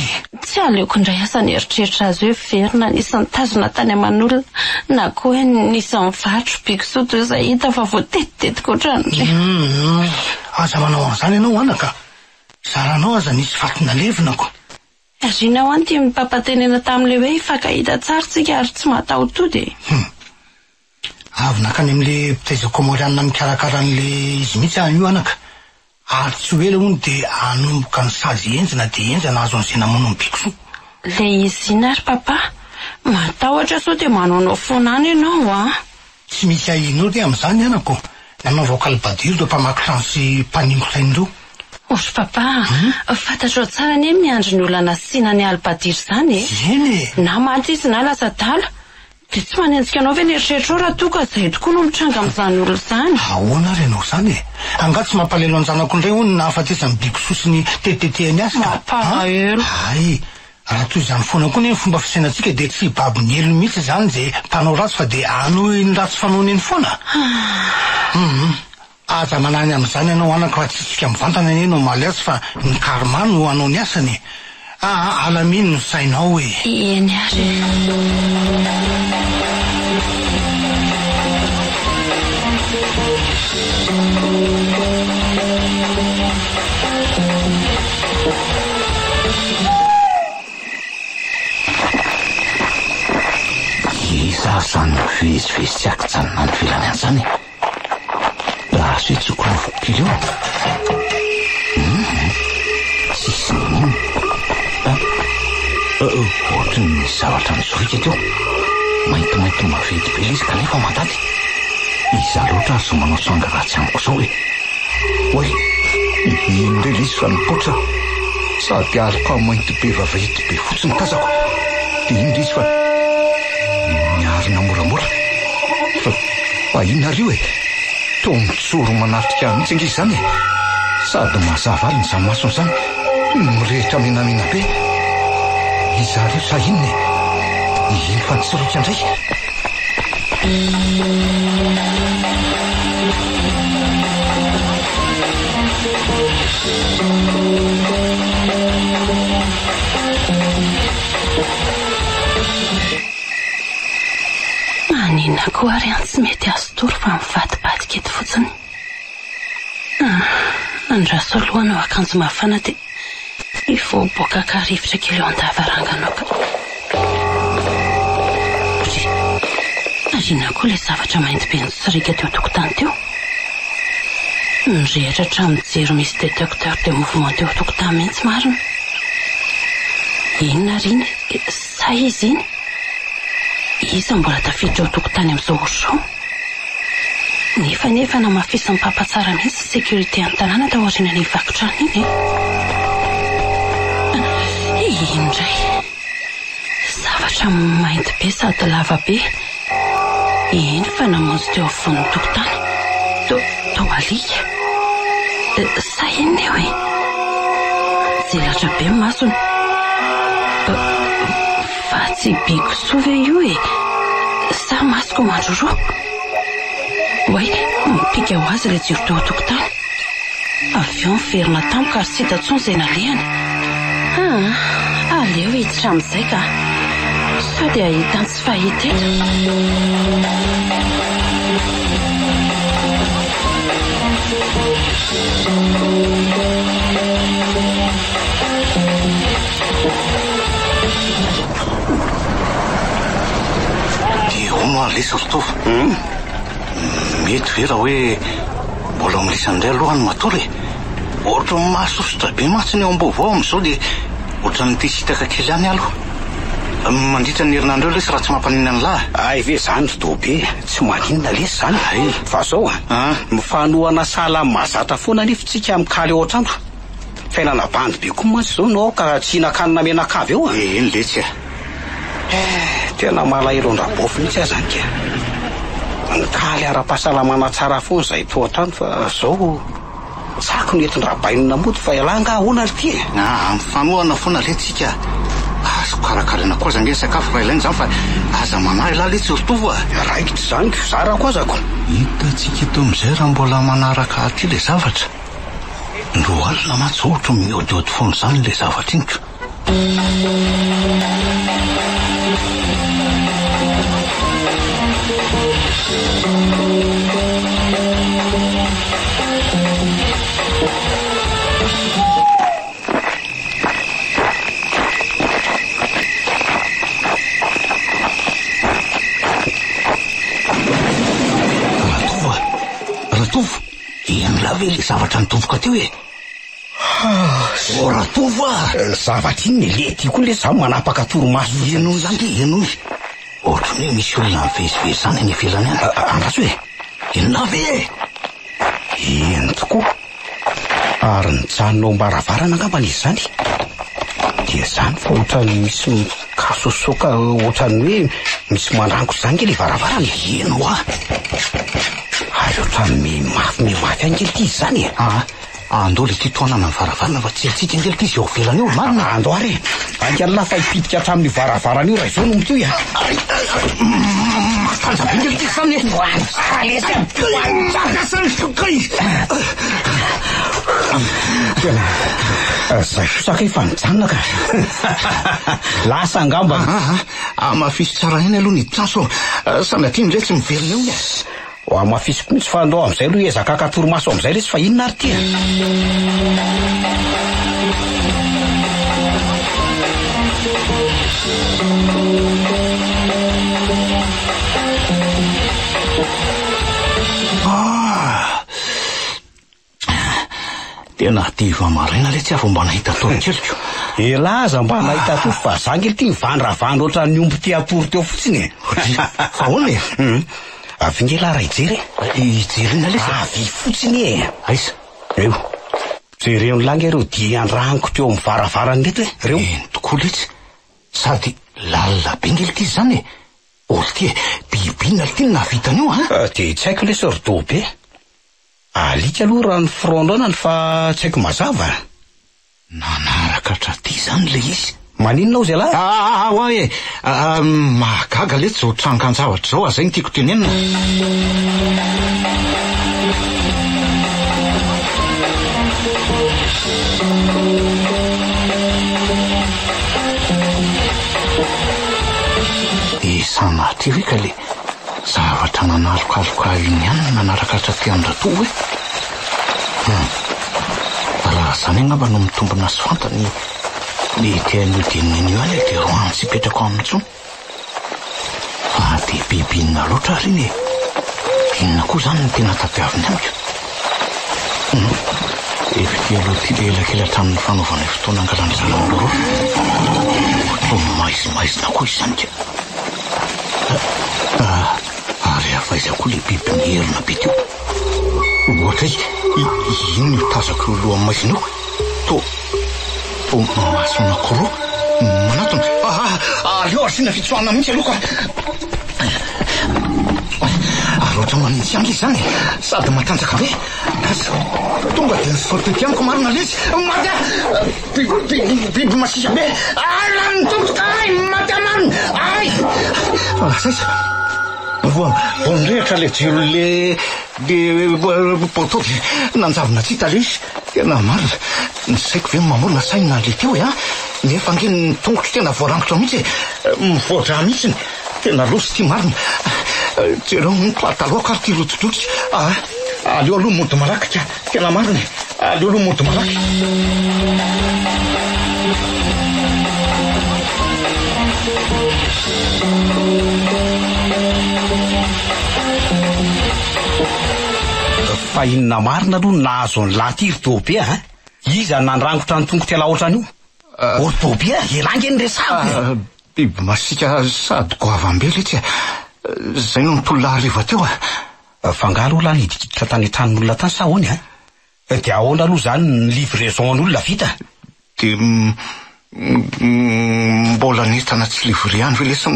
tsy aleoko indray asany eritreritra azy hoe verina nisy nitazona tany aman'olona na koa hoe nisy mivatro bikosoto izay hita fa voatetitetika ohatran'ireny aza manao an'izany ianao anaka zaranao aza nisy fatina levinako arinao any ty mipampatenena tamin'le hoe fakahita tsara tsika ary tsy matao tody avy nakany amin'le mpitaizako morianina mikarakaran'le izy mihitsy any io anaka ary tsy oela hono dia anomboka ny sazy enjana dia enjana azo an'izay namono ny bikoso le izy iny ary papa matahotra sao dia manonao foana any ianao tsy misy ahinao re amin'izany anako nanaovako albadiro reo mpamaky trano sy mpanimbotrain'ireo ory papa fantatrao tsara ny miandry ny olana asiana ny albadiro izany eny na maty izy na lasa dala dia tsy manenjika anao ve nieritreritra ao raha toka zay tokoa no mitranga amin'izany olo izany ahoana ry anao izany anga tsy mampalelo anjanako indray hono na afatesany bikoso sy ny tetetehany azy mampahelo ay raha toy izany foana koa ny fomba fisainantsika dia tsy baby ny elo mihitsy izany izay mpanao ratsy fa dia ano ny ratsy fanaoneny foana aza manany amin'izany ianao anaka fa tsitsika mivantana ny enao maly azy fa ny karma no anao ny asany alaminy no sainao hoe eny ary iza zany vezivezy tsy akijanona any velany an'izany raha so itsoko ny vokokely eo sisy nininy ohatra ny zavatra nizorika teo maintimainty mavety be izy kanefa mandady iza loatra ary so manao sanga ratsy amiko zao hoe ino re lizy fa nipotra sady aliko mainty be vavety be fotsiny tazako dia ino izy fa miarina moramora fa inona rio to mitsoro manatrika mihitsy angizy zany sady mazava aly ny zany masony zany mirehetra menamena be iza rio sa inony ino fa nitsoroka indray manina koa ary any tsy mety azo tory fa mivadibadika eto fotsiny andraso alohana ao akanjo mafana dia ivoaboaka karivotra kely eo an-davaranganao ka arina koa ilay zavatra mainty be nitsirika teo tokotany teo nirehatra hatramin'ny jero misy détecteur de mouvement teo tokotany mihitsy marina inona riny sa izy iny iza mbola tafiditra ao tokotany amin'izao orzao nefa namafisa ny pampatsara mihitsy sécurité an-tanàna tao aoriana ny vakotrano iny indray zavatra mainty be sady lava be iny fa namonjy teo afovoan'ny tokotany tao alika sa inona eo jelatra be masony fa tsy bikoso ve io sa masoko mandroroa way mipika ho azy ilay jiro teo tokotany avy eo miverina tampoka ary tsy hita ntsony izay nalehany aleo hiditra amin'izay ka sao dia ahitany tsy fahita eto. dia hono alesa rotova mety ve raha hoe mbola milisandray alohany matory ohatra mahasositra be matsiny eo ambovao amin'izao dia ohatra ny tisitaka kely any aloha mandritra ny herinandro eo lesy raha tsy mampanina ny lahy. Ay ve zany Dobe tsy maninona lesy zany fa zao mifanohana sala mahazatra foana nefitsika mikaly ao an-trano fiainana bandy be koa mantsy zao no ka tsy nakanina menakavy eo eny letsy tena malahelo andrabofy mihitsy aza ny ka nikaly ara-pahasalamana tsara foana zay to an-trano fa zao tsako ny entin-drabainina moto fa ialanga ahoana ry ty mifanohana foana letsika azo karakarana koa zany sakafo raha ilainy zany fa aza manahy lahy letsy rotovo raikitra zany zara koa azako hitatsika eto amin'izay raha mbola manaraka aty le zavatra ndo alina matsy ohatra miodiody foana zany le zavatra inko Ratova ino lave le zavatra nitovoka teo e Ratova zavatra iny le ty koa le zaho manapaka toromaso eno zany eno ohatra ny misy olona mivezivezy zany any ivelany any andraso hoe inona ve eny tokoa ary nijanonao mbaravarana angambany izy zany dia zany fa ohatrany misy kasosoka ohatrany hoe misy mandrango zany ke le varavarana eno ary ohatrany mafy angely ty izy zany andao le ty toanana ny varavarana fa tsy atsika angely ty izy eo velany eo marina ando ary angela fa hipitika hatramin'ny varavarana io raha izao no mitoy matanjabe angely ty zany zay fosaka efa nijanona ka lasa angamba mafisy tsara eny aloha ny transo samy aty ndray tsy miverina eo ho amafisiko mihitsy fa andao amin'izay aloha ezaka katoromaso amin'izay resy fa inona ary ty tena diva maraina le tsy avy mba nahita torokeliko elaza mba nahita to fa zangely ty mivandravandra ohatrany ny omby ty atory teo fotsiny fa hoana avy ngela raha ijery ijerina le avy fotsiny aisa eo jereo ny langa ireo diandrangoko teo amin'ny varavarany reto reo tokoa letsy sady lalina be ngely ty zany olo ty bibina le ty navitany io de tsy haiko le sordobe alika aloha raha ny frondonany fa tsy haiko mazava nanaraka hatraty zany le izy maninona ao zay lahy hoe mahagaga le tsy ho trangan-javatra zao azay ny tiako tenenina isanatry hoe ka le zavatra nanalokaloka iny ihany nanaraka hatraty an-drato hoe raha zany angamba no mitombona sy fantany le tian'io dininy io any dia roany tsy petrako amin'intsony fa dia bibinina loatra riny inona koa zany ny tena tapiaviny amiko efitia aloha ty le elakely hatramin'ny fanaovana fotoana angalany zanambororo maizimaizina koa izy zany ka ary avaiza koa le biby mierina be teo ohatra ino io tazako lohan'ny maizina io to masona koroa manatona aleo arsina fitsoana mihitsy aloha ary ohatra manintsy angy izy zany sady matanjaka be tonga dia nisorte ty amiko marina lezy mata biby masisa be alany tomboka ay mata marina ay saisa vonrehatra le jiro le potovy nanjavina tsy hita le izy tena marina ny saiko ve mamorona saina le teo nefa nge ny tongotro tena voarangotra mihitsy mivoadra mihitsy tena losy ty marina jereo nypataloha karty rotodoky aleo aloha mody malaka tena marina aleo aloha mody malaka fa inona marina aloha nahazo ny laty Ritobia iza nandrangotra ny tongotra ala ohatrany io Ritobia elangy ny resako biby masika sady goavambely itsy zay no nitolona hariva teo fangalo ola nidikiditra tany an-tranon'olona tany sa hony de ahoana aloha zany ny livraison n'olona vita de mbola nentana tsy livriany ve lesy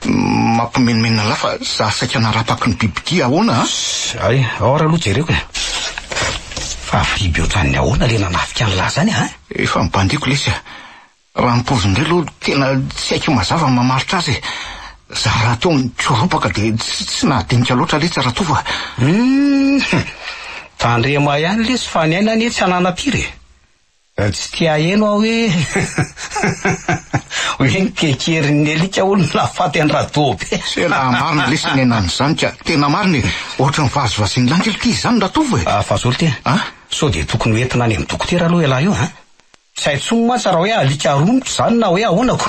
mampimenimena lafa za saika narapaky ny bibidy ahoana ay ora aloha jereko fa biby ohatran'ny ahoana le nanafika an'la zany efa mibandiko lesy raha mipozindray aloha tena tsy haiko mazava mamaritra azy za raha teo nitsoropaka de tsy nahadinika loatra lesy raha tova tandrema ihany lesy fa ny aina anie tsy ananampiry tsy tia eno aho hoe nikekerin'ny alika olona faty any Ritobia se raha marina lesy ny ainany zany ka tena marina ohatra ny vazovaziny langely ty zany raha fa zolo ty so de tokony hoentina any amin'ny dokotera aloha elahy io tsy haitsomo mantsy raha hoe alika romotro zany na hoe ahonako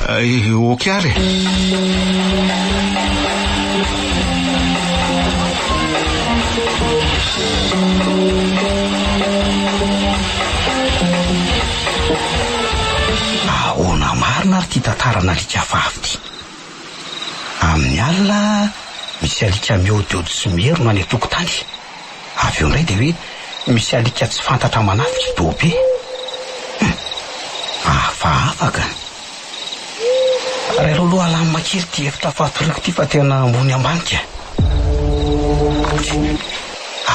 oky ary ahoana marina ary ty tantarana alika vavy ty amin'ny alina misy alika miodiody sy mierona any atokotany avy eo indray de hoe misy alika tsy fantatra manafika Ritobia afaka raha aloha alamy makiry ty efitra fahatoriko ty fa tena ambony ambanika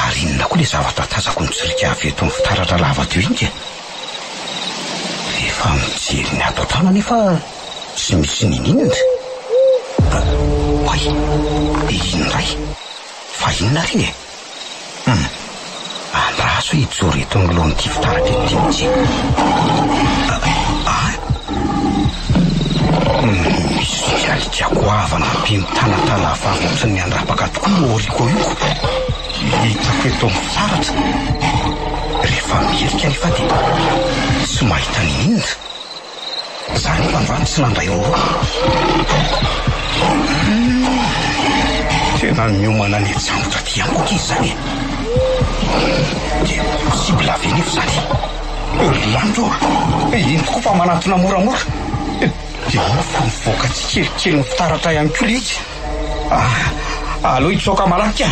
ary inona koa le zavatra tazako ny tsirika avy eto amin'ny fitaratra lava teo iny rehefa mijery ny ato an-trano nefa tsy misy ninina oay inray fa inona riny andraso hijoro eto ny lohan'ity fitaratra ety mihitsy misy alika goavana mpimitana vavotry ny andrapaka tokoa orikoiko hitako eto amin'ny fitaratra rehefa mierika nefa de tsy mahita ny inona zany mpandrany tsy nandray oro tena miomana ny jangotra ty amikoka izy zany de possible avy nefa zany landro iny tokoa fa manatona moramora de fa mivoaka tsy kelikely ny fitaratra ihany koa le izy aloha hitsoka malaky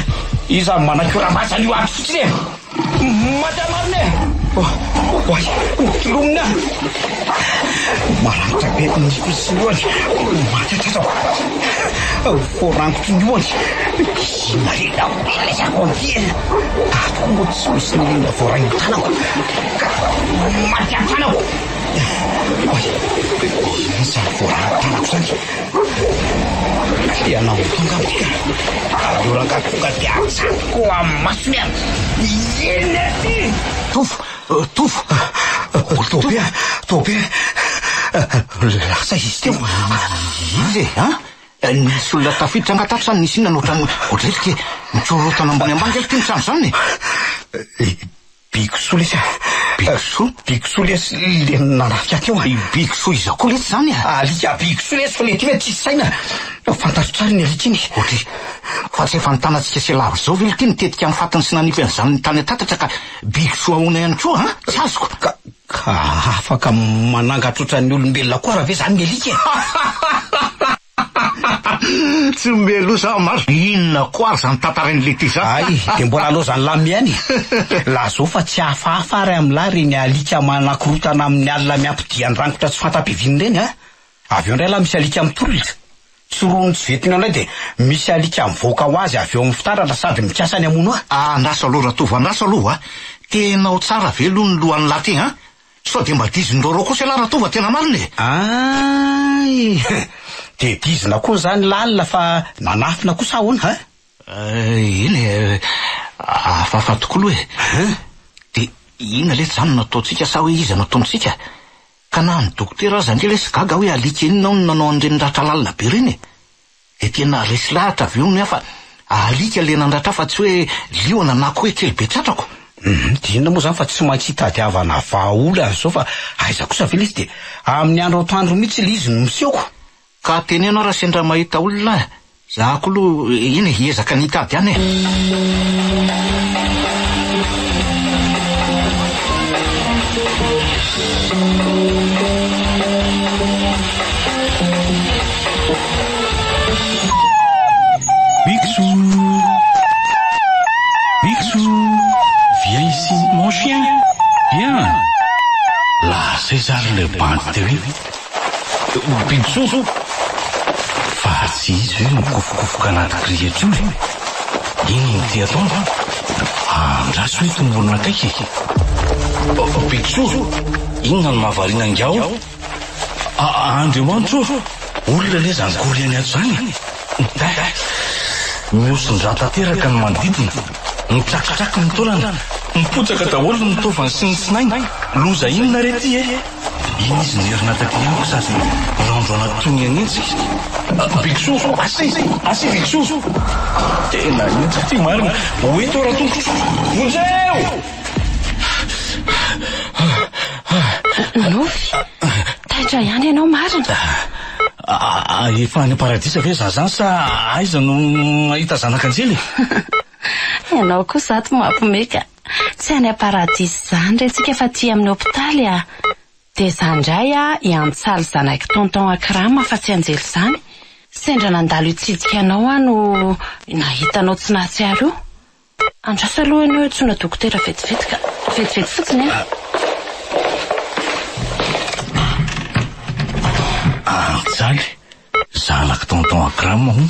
iza manakioram-basany io aby fotsiny madamarina oay lomina maranitra be nyfisiloany matatratra voarangotry ny oany inarena lesako anty atoko mbo tsy misy nylina voarangny tanako maty any tanako za voarangny tanako zany le anao tonga amika aloraka tonga de atsako amin'ny masony any eny aty tofo Ritobia lasa izy teo izy nisy olona tafiditra angatatra zany nisy inona ohatraiky mitsorotana ambony ambany ty nitrano zany bikoso lesy bikoso lesy le nanafika teo bikoso iza koa lesy zany alika bikoso lesy fa le ty hoe tsisy saina fantatro tsara ny alika iny otry fa tsy efa nitanatsika sy lava zao vely ty nitetika amin'ny fatiny sy nanipany zany ny tany atatatra ka bikoso ahona ihany koa tsy azoko ka afaka manangatrotra ny olombelona koa raha ve zany ny alika tsy melosa maro inona koa ary zany tantarain'le ty zany ay de mbola aloha zany lamy ihany la zao fa tsy hafahafa ary am'la reny alika manakorotana amin'ny alina miampidian-drangotra tsy fantampiviny reny avy eo indray la misy alika mitolitra tsorono tsy vetiny ao indray de misy alika mivoaka ho azy avy eo amin'ny fitaratra sady mikasa ny amono andraso aloha ratova andraso aloha tenao tsara velo ny lohan'ny laty sao de mba dizindroreo koa sy la ratova tena mariny ay de dizina koa zany lalina fa nanafina koa sa ahoana iny afafa tokoa aloha de ina lesy zany nataotsika sa hoe izy nataontsika ka na ny dokotera aza ndray lesy gaga hoe alika inona no nanao an'ireny ratra lalina be reny de tena resy lahatra avy eo ny hafa alika le nandratra fa tsy hoe liona na koe kely be tratrako. Dina moa zany fa tsy maintsy hitadiavana vahaola azy zao fa aiza kosa ve izy de amin'ny andro atoandro mihitsy le izy no misehoko. Ka teneno raha sendra mahita olona zahako aloha iny hiezaka ny hitady any Viens ici, mon chien. Viens. Là, c'est ça le banc de vie. Picsou. Vas-y, je me anaty criature. Iny ty atao. Andraso hoe tongolona kaiky. Picsou. Inona no mahavariana angao? Andriamanitro. Olona le zany gory any ato zany. Miosondrata teraka ny manodidina. Mitrakitraky ny taolana. Mipotsaka daholo ny taovany sy ny sinainy. Loza inona rety iny izy nerina taty amiko sady randro anaty tony anitsika. Picsou, asy Picsou. Tena nitsika ty marina. Oeto raha tongotra. Monjeo! Nofy, taitra ihany ianao marina. Efa any paradisa ve zany sa aiza no mahita zanakanjely? Ianao kosa ato mampimeka. Tsy any paradisa zany retsika fa ty amin'ny hôpitaly de zandray iantsaly zanaiky tonton Akrama fa tsy anjely zany. Sendra nandalo hitsidika anao no nahitanao tsy nahatsiaro io. Andrasa aloha ianao tsona dokotera vetivety fotsiny Antsaly, zanaky tonton Akrama ho.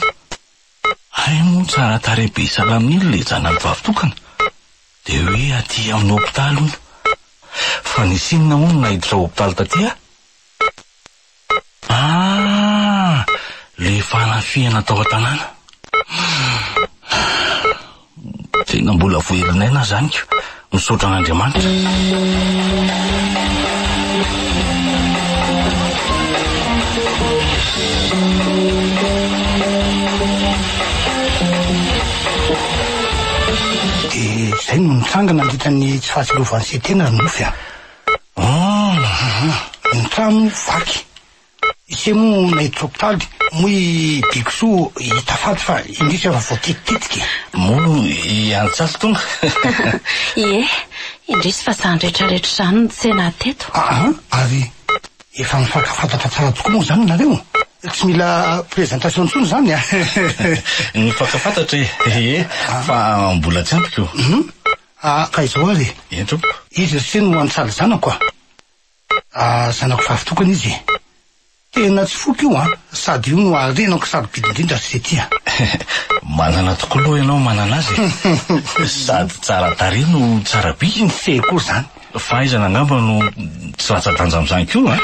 Ay mo tsara tarehy salaminy le zanany vavitokana. De hoe aty amin'ny hôpitaly ono. Fa nisy inona moa nahiditra hôpitaly taty le fanafiana tao an-tanàna. Tena mbola voherinaina zaniko. Misaotra an'Andriamanitra. Zay no nitsangana andritran'ny tsy fahatsilovany sy tena nofy ny trano vaky ise mo nahiditra hôpitaly moa Picsou hita faty fa indrisy efa voatitititika mo Antsaly tonga. Indrisy fa zany rehetrarehetra zany no tsena teto. Ary efa mifakafantatra tsara tokoa moa zany nareo. Tsy mila présentation intsony zany Ny fakafantatra fa mbola tsy ampiko. Ka izao ary entro izy sy no Antsaly zanako zanako vavitokana izy. Tena tsy foky io sady io no arenako sarobidy indrindra sy tia. Manana tokoa aloha ianao manana azy. Sady tsara tarehy no tsara biky. Ny sekory zany. Fahaizana angamba no tsy ratsa-danja amin'izany koa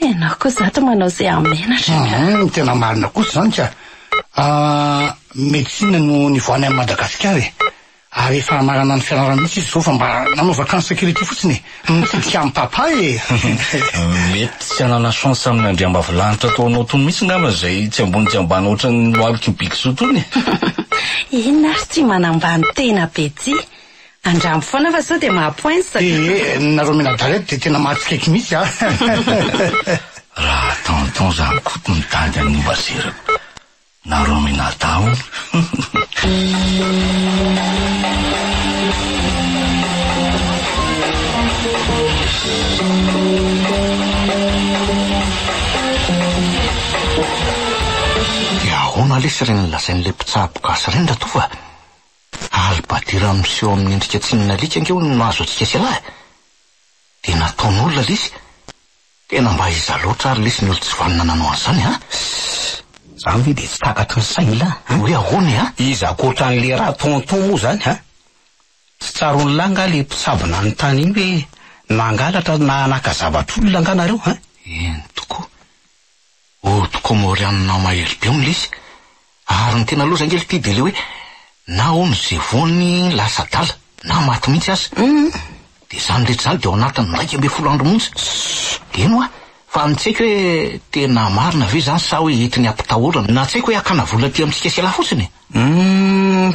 Ianao koa zato manao zay amenatra. Tena marina kosa zany ka médecine no nivoany amin'ny Madagasikara ary efa marana ny fianarana mihitsy izy zao fa mba nanao vacances sécurité fotsiny mitsidika amin'ny papa mety tsy hanana chance amin'ny andriambavilanitra ataonao tony mihitsy ngamba zay tsy ambony tsy ambany ohatrany loaliky Picsou tony. Inona ary tsy manambany tena be ty. Andrambo foana fa sao de mahapoinsa. Nareo menadalety de tena mahatsikaiky mihitsy raha tonton zany koto mitady amin'ny baserako. Nareo menadao. Ahoana lesy reny lazain'le mpitsaboka azy reny rato fa albadira miseho amin'ny endrika tsinina alika angeo no nahazo atsika sy alahy. De nataon'olona lesy. Tena mba iza loatra ary lesy ny olo tsy vanina nanao an'izany Zany ve de tsy takaky ny saina hoe ahoany izy akoatran'le raha tonton moa zany tsy tsaro ny langa le mpitsabona ny tany iny hoe nangalatra na naka zavatr'olona anganareo Eny tokoa tokoa morianina mahely be ony lesy. Ary ny tena loza angely ty de le hoe na ono zay voany lasa dala na maty mihitsy azy. de zany rehetra zany de ao anatiny 9 andro montsy. Eno a fa nitsaiko hoe tena marina ve zany sa hoe entiny ampitahorana na tsaiko hoe akana vola ty amitsika siala fotsiny.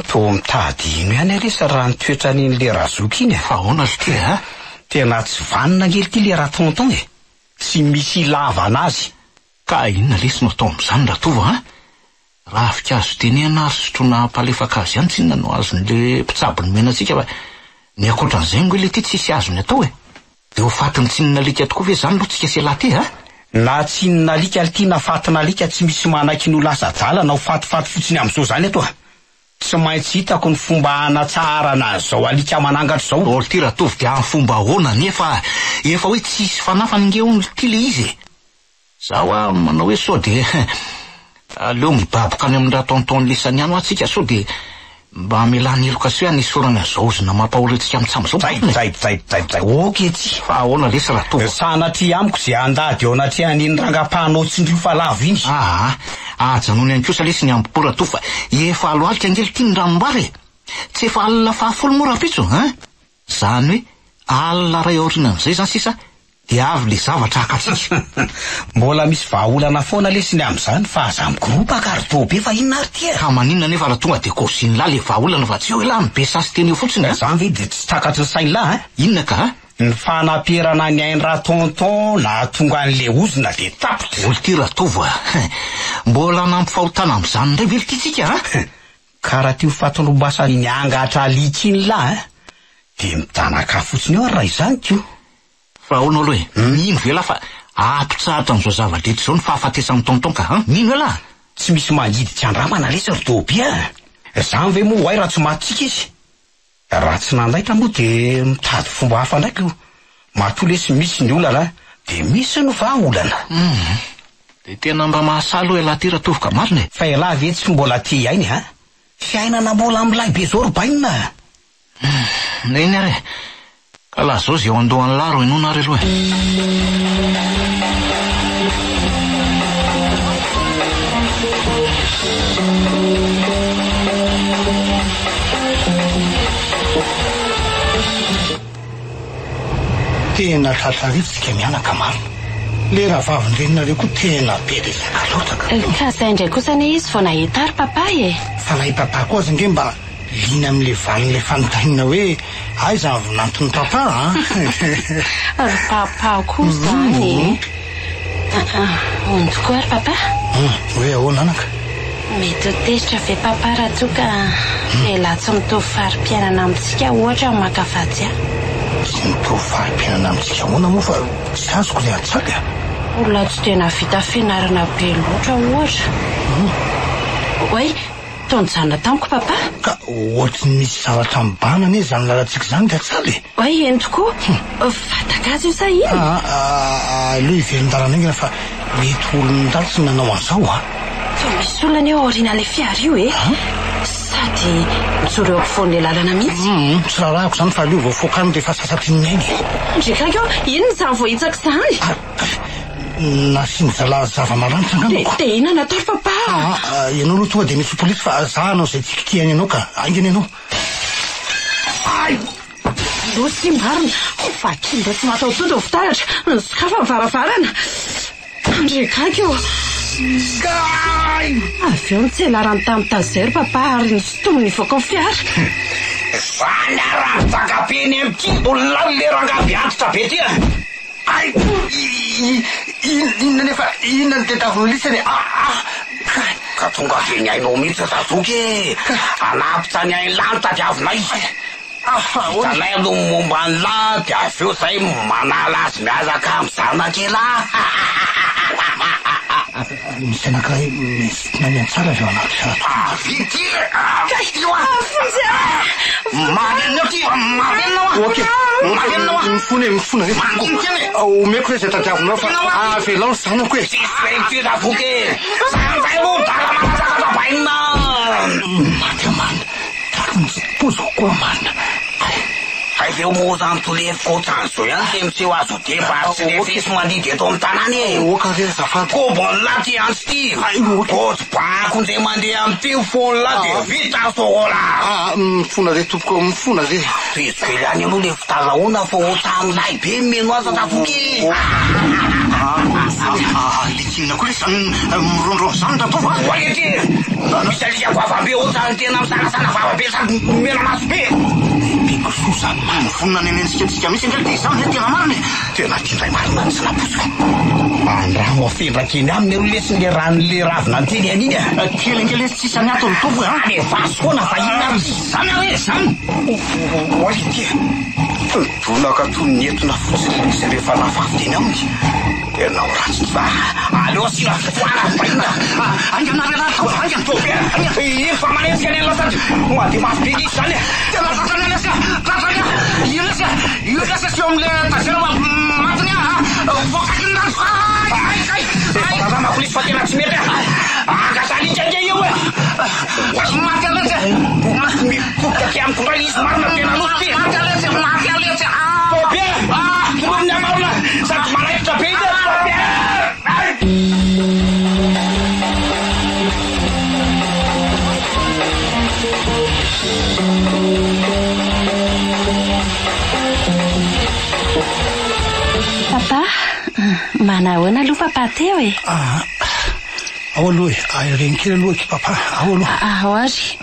To mitady ino ihany aresa raha nitoetra n'in'le razoky iny. Fa ahoana ry ty a? Tena tsy vanina ngely ty le raha tonton e. Tsy misy lava anazy. Ka inona lesy no atao am'izany Ratova a? Raha afaka azo tenena sotrona mpalefaka azy ihany tsinona no azon'le mpitsabony menantsika fa ny akoatran'izay ngo le ty tsisy azony atao e. De ho fatiny tsinona alika tokoa ve zany lo tsika siala ty a? Na tsinona alika ty na fatina alika tsy misy manaky no lasa jala na ho fatifaty fotsiny am'izao zany ato a. Tsy maintsy hitako ny fomba hanatsarana zao alika manangatra zao. Olo ty Ratova de amin'ny fomba ahoana nefa efa hoe tsisy fanafany ngeony ty le izy. Zaho a manao hoe sao de aleo mibaboka any amin'ny raha tonton lisany ihany atsika sao de mba amelany eloka sy hoe anisorana zaozina mampahorintsika amitsamy zao. Zay. Oke ty. Fa ahoana lesy Ratova? Sanatria amiko ze andady eo anatria an'iny rangam-pahanao tsindrio fa lavo iny. Ajanony ihany kosa lesy ny ambopo Ratova. Efa aloalika angely ty ny ranomboary e. Tsy efa alina fahafolo mora pitso ha? Zany hoe alina ray aorinan'izay zany sisa de avy le zavatra akatsika. Mbola misy vahaolana foana lesy ny am'izany fa aza amigoropa karto be fa inona ary ty e. Ka maninona nefa raha tonga de koziny lahy le vahaolana fa tsy hoe lahy mibe sasy teny eo fotsiny. Zany ve de tsy takatry ny sainy lahy Inona ka? Ny fanamperana ny ainy raha tonton na tonga an'le ozona de tapitra. Olo ty Ratova mbola nampifahotana am'izany ndray vely ty tsika ha? Karaha ty ho fatondrombasa ny angatra alika iny lahy de mitanaka fotsiny eo ary raha izany tio. Fa ahoana aloha e? Ino vela fa ampitsahatra am'izao zava-drehetra zao ny fahafatesany tonton ka ha? Mino ela? Tsy misy mangidy tsy andramana lesy ry Dobia. Zany ve moa hoay raha tsy matsika izy. Raha tsy nandaitra moa de mitady fomba hafa ndraiky matoa lesy misy ny olana de misy no vahaolana. De tena mba mahasalo ela ty Ratova ka marina e. Fa ela ve tsy mbola ty ainy ha? Fiainana mbola am'lay be zao ry bainina. Iny ary ka laha zao zay eo andohan'ny laro inona ary aloha e. Tena tratraritsika mianaka marina. Le raha vavin-drenareo koa tena be resaka loataka. Ka zay indray kosa ne izy vao nahita ary papa e. Fa nahita papa koa aza nge mba lina amin'le valin'le fanontaniana hoe aiza nanton'ny papa Ry papa koa zany. Ono tokoa ary papa? Hoe ahoana anaka? Mety ho tezitra ve papa raha toka lehilahy tsy mitovy fari-piainana amintsika ohatra ny makafatsy Tsy mitovy fari-piainana amintsika ahoana moa fa tsy azoko le antsaka. olona tsy tena vita fianarana be loatra ohatra. Oe, tonjana tamiko papa? Ka ohatry ny misy zavatra mibana ane zany lalantsika zany de atsaly. Oe, eny tokoa fataka azy io sa iny? Aleo ivelon-dalana ingana fa mety olon-dalo tsy nanao an'izao Fa misy olona eo aoriana le fiara io e. Sady mijoro eo ampovoan'le lalana mihitsy. Tsy rarahako zany fa aleo voafoakany de fa sasatrin'ny ainy. Ndrekaka ino ny zany vao hitsaka zany? Nasiany zava-maranitra angambako. De ina natao papa? Ianao aloha tonga de misy polisy fa zahanao zay tikitiany ianao ka aingana ianao. Lo sy marina vakindra tsy mataotsondro fitaratra nysokafa ny varavarana. Ndrekaka eo avy eo nitselarany tamin'ny tazery papa ary nysotomony voaka ny fiara. Zany araha tagapeny am'ty olona le rangaby antitra be ty Inona nefa inona ny tentavololitsany ka tonga feny ainao mihitsy tazoky anampitsany ainy lany tadiavinay hitanay aloha momba ny la de avy eo zay manala azy miazaka am'zanakela. misy anankiray misy nany tsara avy ao anaty fiara. Vity mavenao ty mavenao mifona omeko hoe zay tadiavinao fa avelao ny zanako e. ty tavoky zany mo dala manazaka tabainina mandeha marina taky misy poziko koa marina. Saiveo mo zany toleviko otrany zao ihany de miseho azo debat sy le fesy mandidy eto amin'ny tanàny e. Oka re zafady. Kobon laty antsy ty. Ohatsy bako nde mandeha am'ty fony la de vita sola. Mifona re tompoko mifona re. Feziko ely any aloha le fitalaona fa otrany lay be meno aza tafoky. Likinina koa le zany mirondro am'zany da tova. Oalety misy alika vavabe otrany tena misanasana vavabe sady mena maso be. Biko soa zany manofona nenentsikatsika misy indray de zany tena mariny. Tena tindray marina ny sanaposiko. Andraha mafendraka eny aminy ero lesy le ran'le ravina anteny aniny. Kelengelesy tsisy any ato mitombo a. Ale vasy foana fa inona zany hoe zany. Oalety vonaka toy ny entona fotsiny misy rehefa nafafy teny aminy. Tena ho ratsy fa aleo asina foana fahina. Angana fa manetsika any lasady moady masy be gisy zany. Tena tratrany lesy io lesy sy eo am'le tazera matiny voakakiny raha makolisy fa tena tsy mety angasalitsake io e. maty aletsy mipokaky amiko ndray izy marina tena loto ty. maty aletsy Tobe kilominy amarona sady manaikitra be ide Tobe. Papa, manahoana aloha papa teo e? Ao aloha e, reny kely aloha ki papa, ao aloha. Ao ary,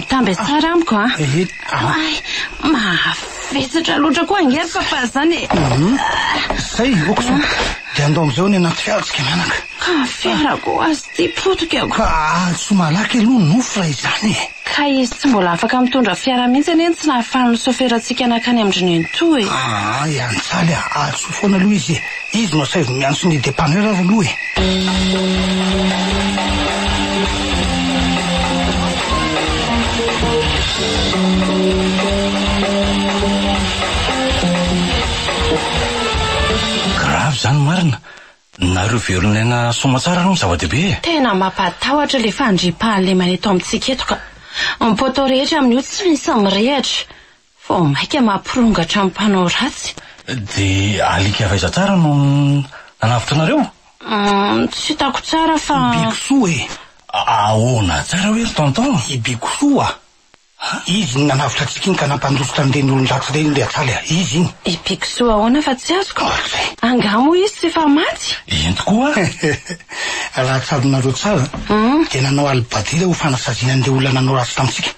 tambe tsara amiko a. Ay, mafesatra loatra koa angery papa zany e. Zay, okso, de andao am'izao ny anaty fiara tsika mianaka. Ka fiarako azy ty potikako. Ka tsy malaky aloha nofo raha izany e. Ka izy tsy mbola afaka mitondra fiara mihitsy eny tsy nahafahan'ny soferatsika anakany amindreny to e. Iantsaly atso foana aloha izy e. Izy no saivo miantso ny dépaneur ary aloha e. Grave zany marina. Nareo veronaina somatsara aloha ny zava-dehibe. Tena mampatahotra le fandripahalemana eto amintsika eto ka poto rehetra amin'io tsy misy mirehatra. Fô maika mampirongatra amin'ny mpanao ratsy. De alika avaiza tsara no nanavitra nareo? Tsy hitako tsara fa Bikosoa e. Ahoana tsara hoe ry tonton? I Bikosoa. Izy ny nanavitra antsika iny ka nampandrosotra an'ireny olon-dratsy ireny le atsaly izy iny. I Bikosoa ahoana fa tsy azoko. Angamo izy tsy fa maty. Ento koa. Raha tsaronareo tsara de nanao alibadira ho fanasaziana an'le olona nanao ratsy tamitsika.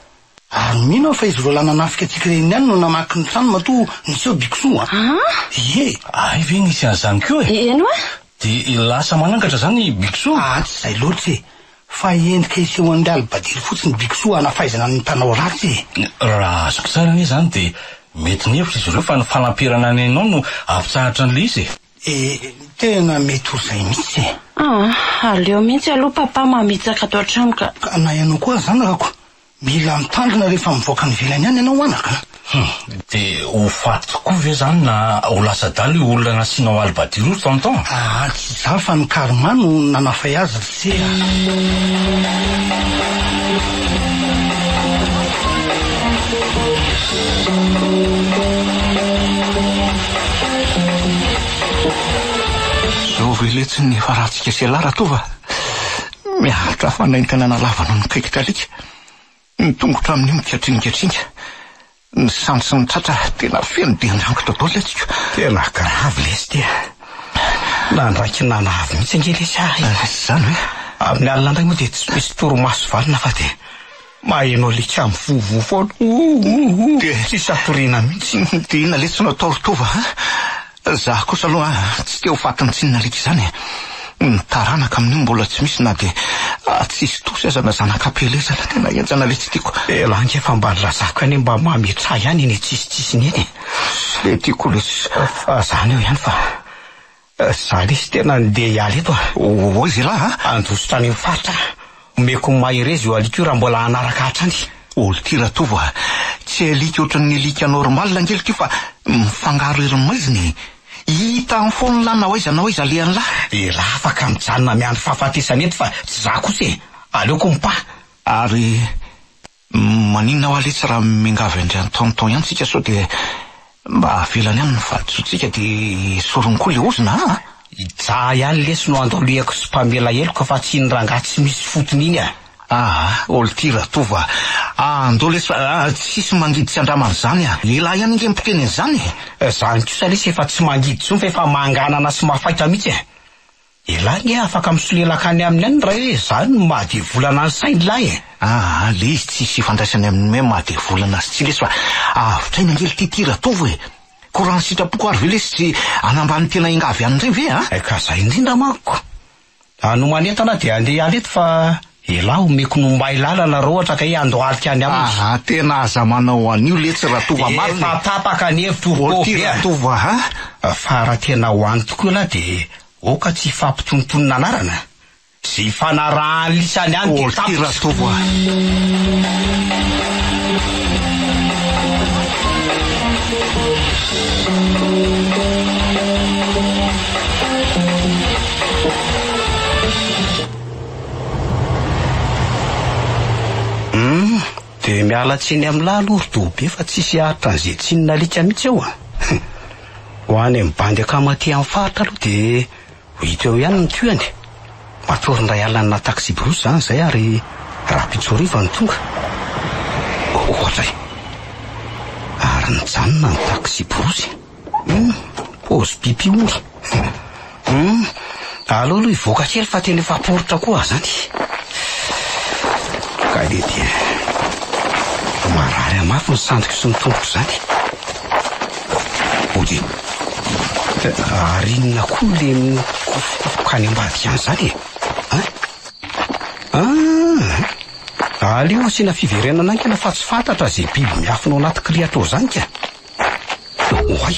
Ary mino fa izy roa nanafika atsika reny ihany no namaky ny trano matoa niseo Bikosoa. Ie. Ay ve nisy an'izany koa e? Eno a? De lasa manangatra zany Bikosoa? Tsy zay loatra e. Fa endrika iseho an'le alibadira fotsiny Bikosoa anafaizana ny mpanao ratsy e. Raha azoko tsara anie zany de mety ny hevitra izy ireo fa ny fanampirana any anao no avitsahatra an'le izy e. Tena mety ho zay mihitsy e. Aleo mihitsy aloha papa mamitsaka ato an-trano ka na ianao koa zany rako mila mitandrina rehefa mivoaka ny vilany ihany ianao anaka. De ho faty tokoa ve zany na ho lasa daly olona nasianao alibadiro tonton? Tsy za fa ny karma no nanafay azy se. Zao veletsy ny faratsika selara tova miaritra fanaintana nalavana ny kaikitra alika ny tongotra amin'ny mikatrininkatrinika ny sandry sy ny tratra tena feno de andrango dodolo letsika. Tena grave lesy ty. Nandraiky nanavy mihitsy angelesy zany hoe amin'ny alina ndray moa de tsy misy toromaso valina fa de mahaino alika amin'ny vovo foana de tsisy atoriana mihitsy. de ina letsinao taorotova za kosa aloha tsy teo fatiny tsinina alika izany ny taranaka amin'io mbola tsy misy na de tsisy tosy aza na zanakapelezana tena enjana le tsy tiako. Elange fa mba razako any mba mametra ihany eny tsisitsisy ny eny le tiako le zany eo ihany fa zany izy tena ndeha hialy eto oy zay lahy andositra any faritra omeko mahirezy io alika io raha mbola anaraka hatrany. olo ty ratova tsy alika ohatran'ny alika normal angelika io fa mifangaro iromaiziny hita amin'ny foany lahy na hoaiza na hoaiza lehan'ny lahy laha afaka mijanona miandry fahafatesana eto fa tsy za kosa e aleoko mipa ary maninona ho aletsy raha mingavy andray tonton ihany tsika sao de mba avelany ihany nyfahatsontsika de sorony koa le ozina Za ihany lesy no andoliako sy mpamela eloko fa tsy nyrangahy tsy misy fotony iny olo ty ratova andolesy tsisy mangidy sy andramany zany lehilahy ihany inge mpiteny an'izany zany kosa lesy efa tsy mangidy tsony fa efa manganana sy mafaita mihitsy ilahy afaka misolelakany aminy any raha hoe zany no mahade volana ny sainy lahy le izy tsisy fandraisany amin'ny hoe mahade volana sy tsy lesy fa avitrainy angely ty ratova korany sitrapoko ary ve lesy tsy anambany tena ingavy an'izay ve ka zay indrindra manko no manentana de andeha aleto fa ilahy omeko nombay lalana raha ohatra ka hoe andohalika any aminy tena aza manao an'io letsy ratova marina efa tapaka ny hevitro ty ratova fa raha tena hoany tokoa lahy de oka tsy fampitontonona anarana sy fanarahany lisany any de ty ratova de miala tsiny amin'ny lahy aloha rotobe fa tsisy ahatra an'izay tsinona alika mihitsy eo ho any amin'ny bandy akamaty amin'ny faritra aloha de ho hita eo ihany ny toany matorindray alanina taxi brosy zany zay ary raha pitsoriva ny tonga ohatray ary nijanona ny taxi brosy pôzy pipi oly aloha ivoaka kely fa tena efa poritra koa zany ka le dia marary amafy ny sandriko sy ny tongotro zany ody ary inona koa le mikofokofokany ambadika any zany aleo asiana fiverenana ankena fa tsy fantatra zay biby miafina ao anaty kriatro zany ka oay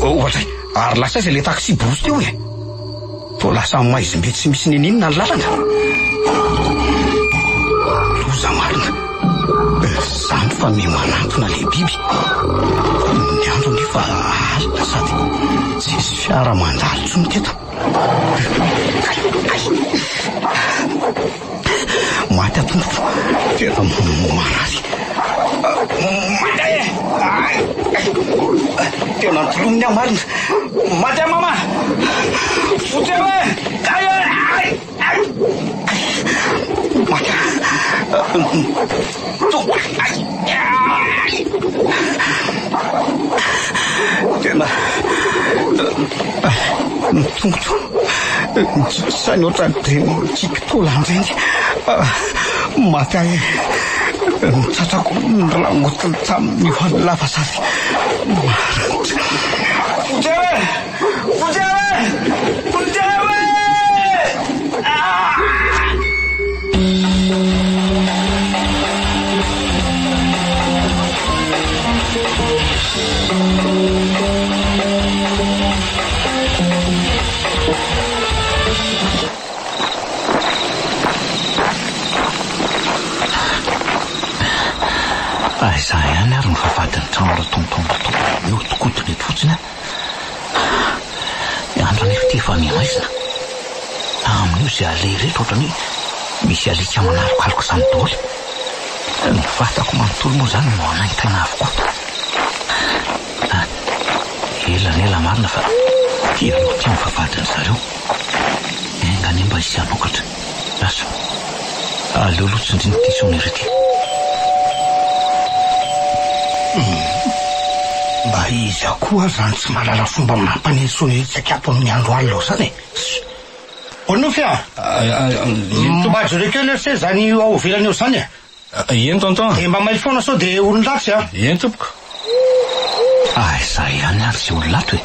ohatray ary lasa izy le taxi brosy teo to lasa maizimbe tsy misy ninina ny lalana loza marina zany fa memanantona le biby ny andro nefa alina sady tsisy fiara mandalo tsony teto maty atondro tena marary tena antolominy aho marina maty a mama fotsy maty tena tongotro sany oatra de tsikitolandrainy maty ahy mitsatrako nralangotiny tamin'ny hoany lava sady za ihany ary ny vavadiny trano ratontonrato eo tokotony eto fotsiny andro nefa ty efa mimaizina amin'io zay ale rehetra ohatrany misy alika manalokaloka zany doly ny vatako manontolo moa zany no anaintana avokoa elanela marina fa ty aloha ty mivavadiny zareo engany mba isy anokatra aso aleo aloha tsindriny ty sony rety mba izy akoa zany tsy mahalala fomba mampanentsonetsaka ato amin'ny andro alina zany onofia tobajo rekele se zany ao velany eo zany eny tonton de mba maily foana sao de olon-datsy eny tompoko za ihany ary sy olon-lato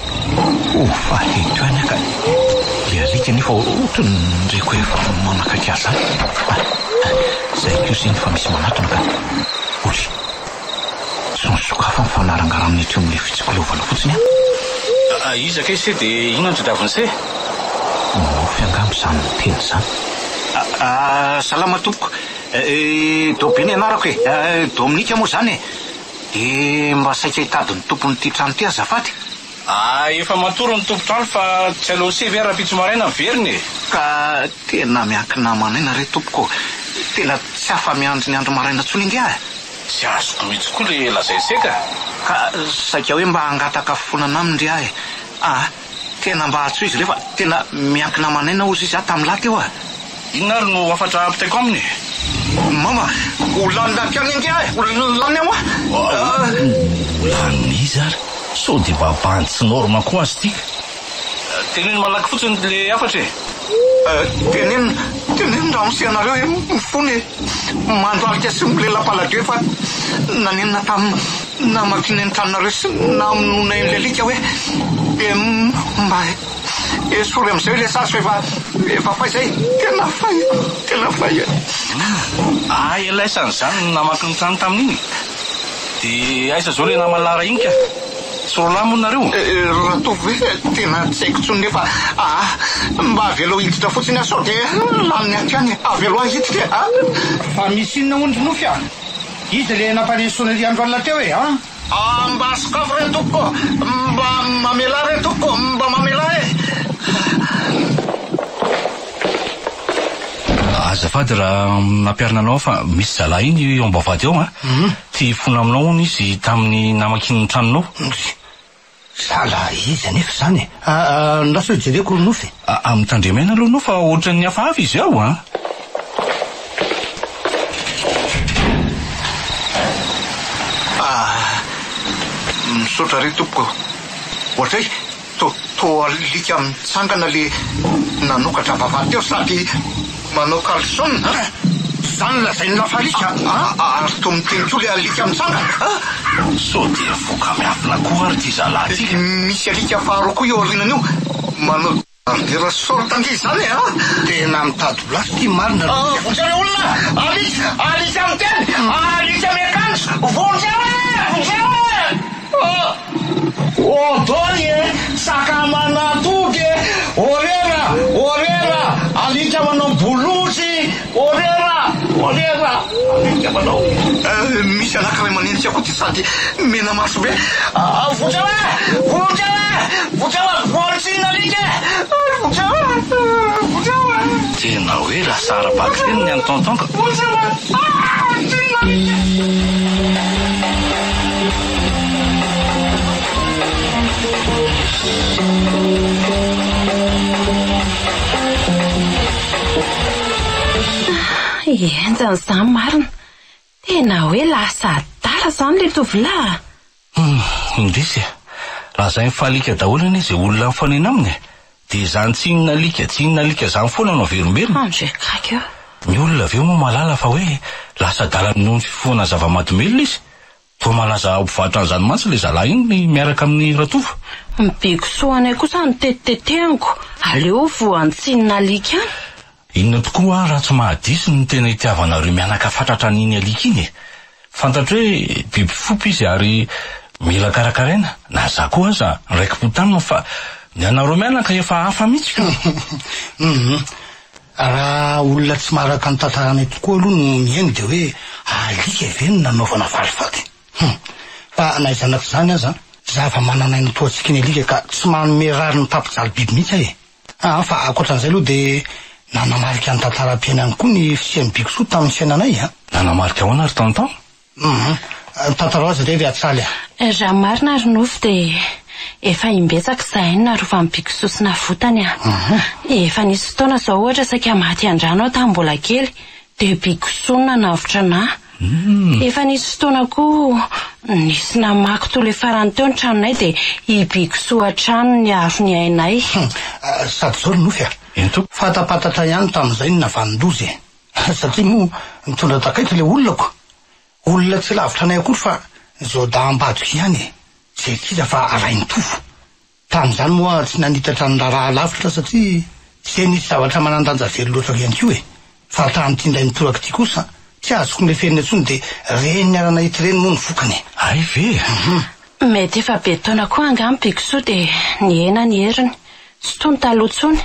fa eto any aka le alika nefa ohatrany nreko efa manakaky azy zany zay keo seny fa misy manatona ka oly sonsokafa mifanarangara amin'ny etreo amin'le fitsikilovana fotsiny izaka izy se de ino androdaviny se fiangambo zany teny zany salama tompoko dobe ny anarako dominika moa zany de mba saika hitadiny tompony ty trano ty azafady efa matoro ny tompotrano fa tsy aloha se ve raha-pitso maraina miveriny ka tena miankina manaina re tompoko tena tsy afa miandry ny andro maraina tsony inge Tsy azoko mihitsy koa le lazaiseka. Ka saika hoe mba hangataka fonana amindry ahy. Tena mba hatso izy rehefa tena miankina manaina ozy izy tamin'ny lahy teo a. Inona ary no afatra apitaiko aminy? Mama, olandaky any ingy ahy, olany ao a. Laniza ary, so dia babany tsy norma koa azy tika. Teneno malaky fotsiny le afatra e. Teneno raha misianareo hoe mifony mandoalika sy milelapaladio fa nanenina tamin'ny namakiny ny tranonareo sy namonona en'le alika hoe mba esory am'izay hoe le sasy efa fay zay tena fay Elaisany zany namaky ny trano tamin'iny. Dia aiza zao le namalara iny ka? Sorolamon nareo? Ratovy hoe tena tsy haiko tsony nefa mba avelo hiditra fotsiny asao dia laniny atyany avelo ahy hiditra Fa misy inona ondry nofy a? Izy le nampanesona riandro alina teo e, mba sakafo re toko, mba mamela re toko, mba mamela e. Azafady raha nampiarina anao fa misy zalahy iny eo ambavady eo ty fona aminao ony izy tamin'ny namakiny ny tranonao. Sala izy nefa zany ndaso jereko nofy. Amin'ny tandremena aloha no fa ohatran'ny hafahafa izy ao Misaotra re tompoko. Ohatra hoe to alika mitsangana le nanokatra vavady teo sady manao kalson zany lazainy lafalika ary to miteny koa le alika mitsangana so dia voka miafina koa ary ty zalahy ty. Misy alika faharoa koa eo aoriana io manao ardera sortangy zany tena mitady blasy ty marina. Vonjare olona alika miteny alika miakanjo vonjare Odoye sakamanatuge orera alika manao bolozy orera alika manao misy anakare manenitsy ako ty sady mena maso be voltsina alika tena hoe raha sara baky reny ny antontonka. Enjany zany marina. Tena hoe lasa adara zany le tovolahy. Indrisy laza ny falika daholo ny izay olona mifanena aminy dia zany tsy inona alika zany foana no averimberina. Andrekaka eo. Ny olona aveo moa malala fa hoe lasa adala noho ny fifoana zava-mahadomelona izy. Toa malaza mpivarotra an'izany mantsy le zalahy iny miaraka amin'ny ratovo. Mibikosoanay kosa ny tetitetehako aleo voantsinina alika any. Inona tokoa raha tsy mahadisy ny tena itiavanareo mianaka fatratra n'iny alika iny. Fantatro hoe biby fopy izy ary mila karakaraina. Na za koa aza raiki-potanina fa ny anareo mianaka efa hafa mihitsy ka. Raha olona tsy maraka ny tantaranay tokoa aloha no mihaino dia hoe alika ve no nanaovana valivady. Fa naizanako zany aza zava mananaina toantsika ny alika ka tsy manome rary ny tampijaly biby mihitsy ahy. Fa akoatran'izay aloha dia nanamarika ny tantaram-piainany koa ny fisian'ny bikosoa tamin'ny fiainanay. Nanamarika ahoana ary tonton? Tantara azy rery atsaly. Raha marina ary nofy dia efa imbetsaka zahay narova ny bikosoa sy navotany efa nisy fotoana zao ohatra saika maty andrano aho tamin'ny mbola kely dia bikosoa nanavotra anahy. Efa nisy fotoana koa nisy namaky tolo farany teo ny tranonay dia ibikosoa an-trano ny aro ny ainay. Sady zao ny nofy fatapatatra ihany tamin'izay ny navanin-dozy satria moa mitondra takaiky le olona tsy lavitra anay akory fa zao da ambadiko ihany zay kiza fa arainy tovo. Tamin'izany moa tsy nanitatra ny raha lavitra satria tsy nisy zavatra manandanja velo loatra ihany koa fa tamin'ity indray nitoraka ity kosa tsy azoko ny leferina intsony dia reny arana hity reny moa ny vokany. Ay ve? Mety efa be taona koa angamy bikosoa dia ny hena ny heriny sy tony talohantsony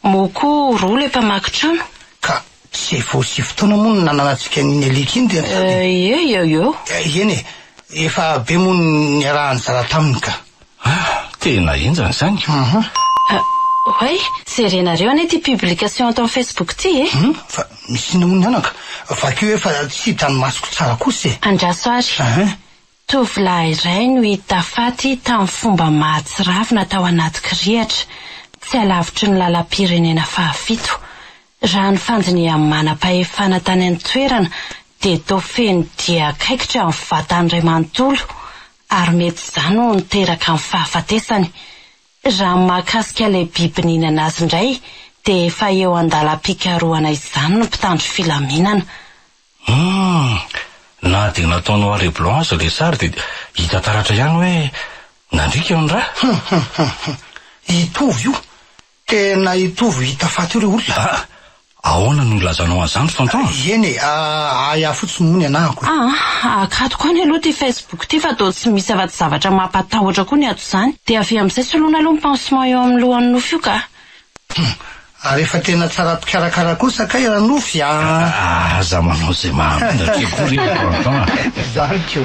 moko roa le mpamaky trano. Ka tsy voasy fotoana moa no nananantsika n'iny alika iny dia eo eny efa be moa ny arahany zara taminy ka. Tena enjany zany. Oe, zerenareo ane ty publication atao amin'ny Facebook ty e? Fa misy naony anaka. Vakeo efa tsy hitany masoko tsara kosa e. Andrasoary. Tovolahy iray no hita faty tamin'ny fomba mahatsiravina tao anaty kirihatra, tsy alavitry ny lalam-pirenena 7. Raha ny fandinihan'ny manam-pahefana tany amin'ny toerana dia toa feno dia akaikitra amin'ny vatan'iray manontolo, ary mety izany no niteraka amin'ny fahafatesany. Raha mahakasika ilay biby nihinana azy indray dia efa eo andalam-pikarohana izany no mpitandro filaminana. Na dia nataonao arret blanc azy le sary dia hita taratra ihany hoe nandrika eo ny raha. Hitovy io. Tena hitovy hita faty io reo olona. Ahoana no lazanao an'izany tonton? Eny e, aya fotsiny moa ny anahako. Akato koa ny aloha ty Facebook ty fa toa tsy misy afa-tsy zavatra mampatahotra koa ny ato izany. Dia avy amin'izay soloina aloha ny pansement eo amin'ny lohan'ny nofo io ka. Ary efa tena tsara pikarakara kosa kay raha nofy aza manao izay mahamanatra kory tonton. Zany keo.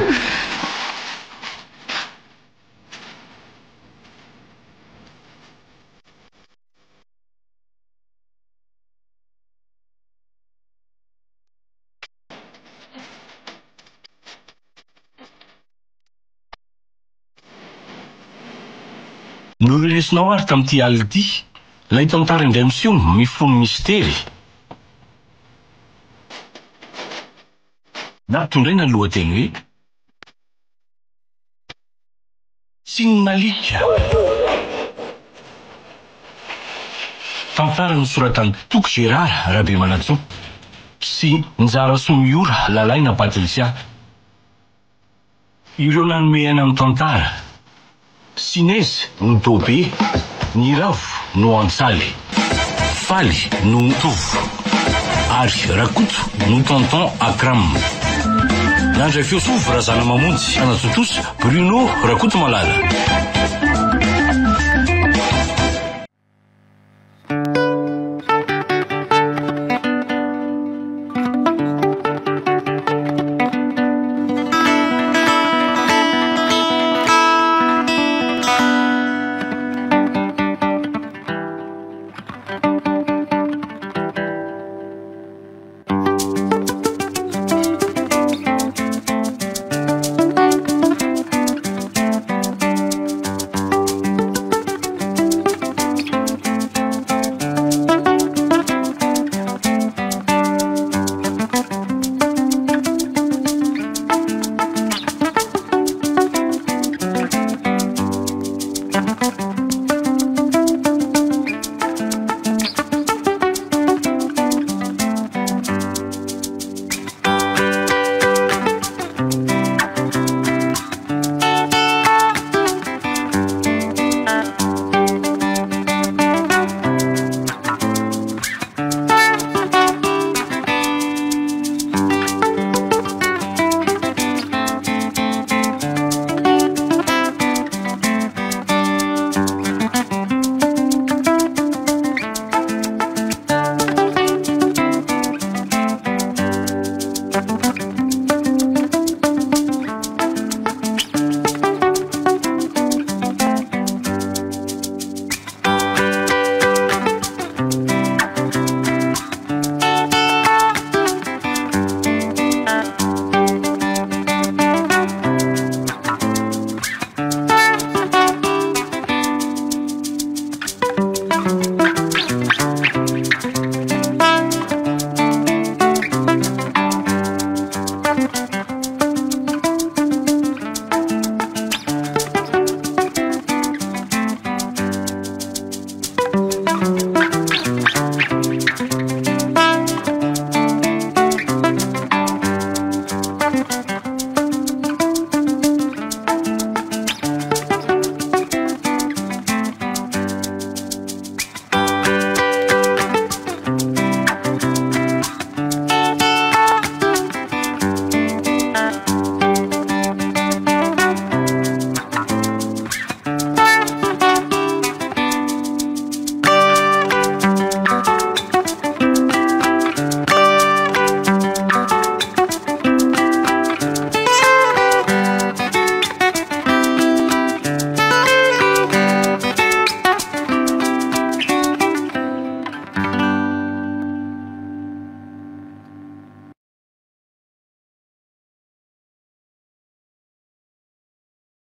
Noresinao ary tamin'ity alina ity, ilay tantara indray miseho mifono mistery. Nampitondraina ny lohateny hoe Tsinalika. Tantara nosoratan'ny Toko Gérard Rabemanatso sy Njara Somiora Lalaina Patrisia. Ireo nanome aina amin'ny tantara. Sinez no Dobe, ny Ravo no Antsaly, Faly no Tovo, ary Rakoto no Tonton Akram. Nandray feo sovo Razana Mamonjy, Anatsotosa, Bruno Rakoto Malala.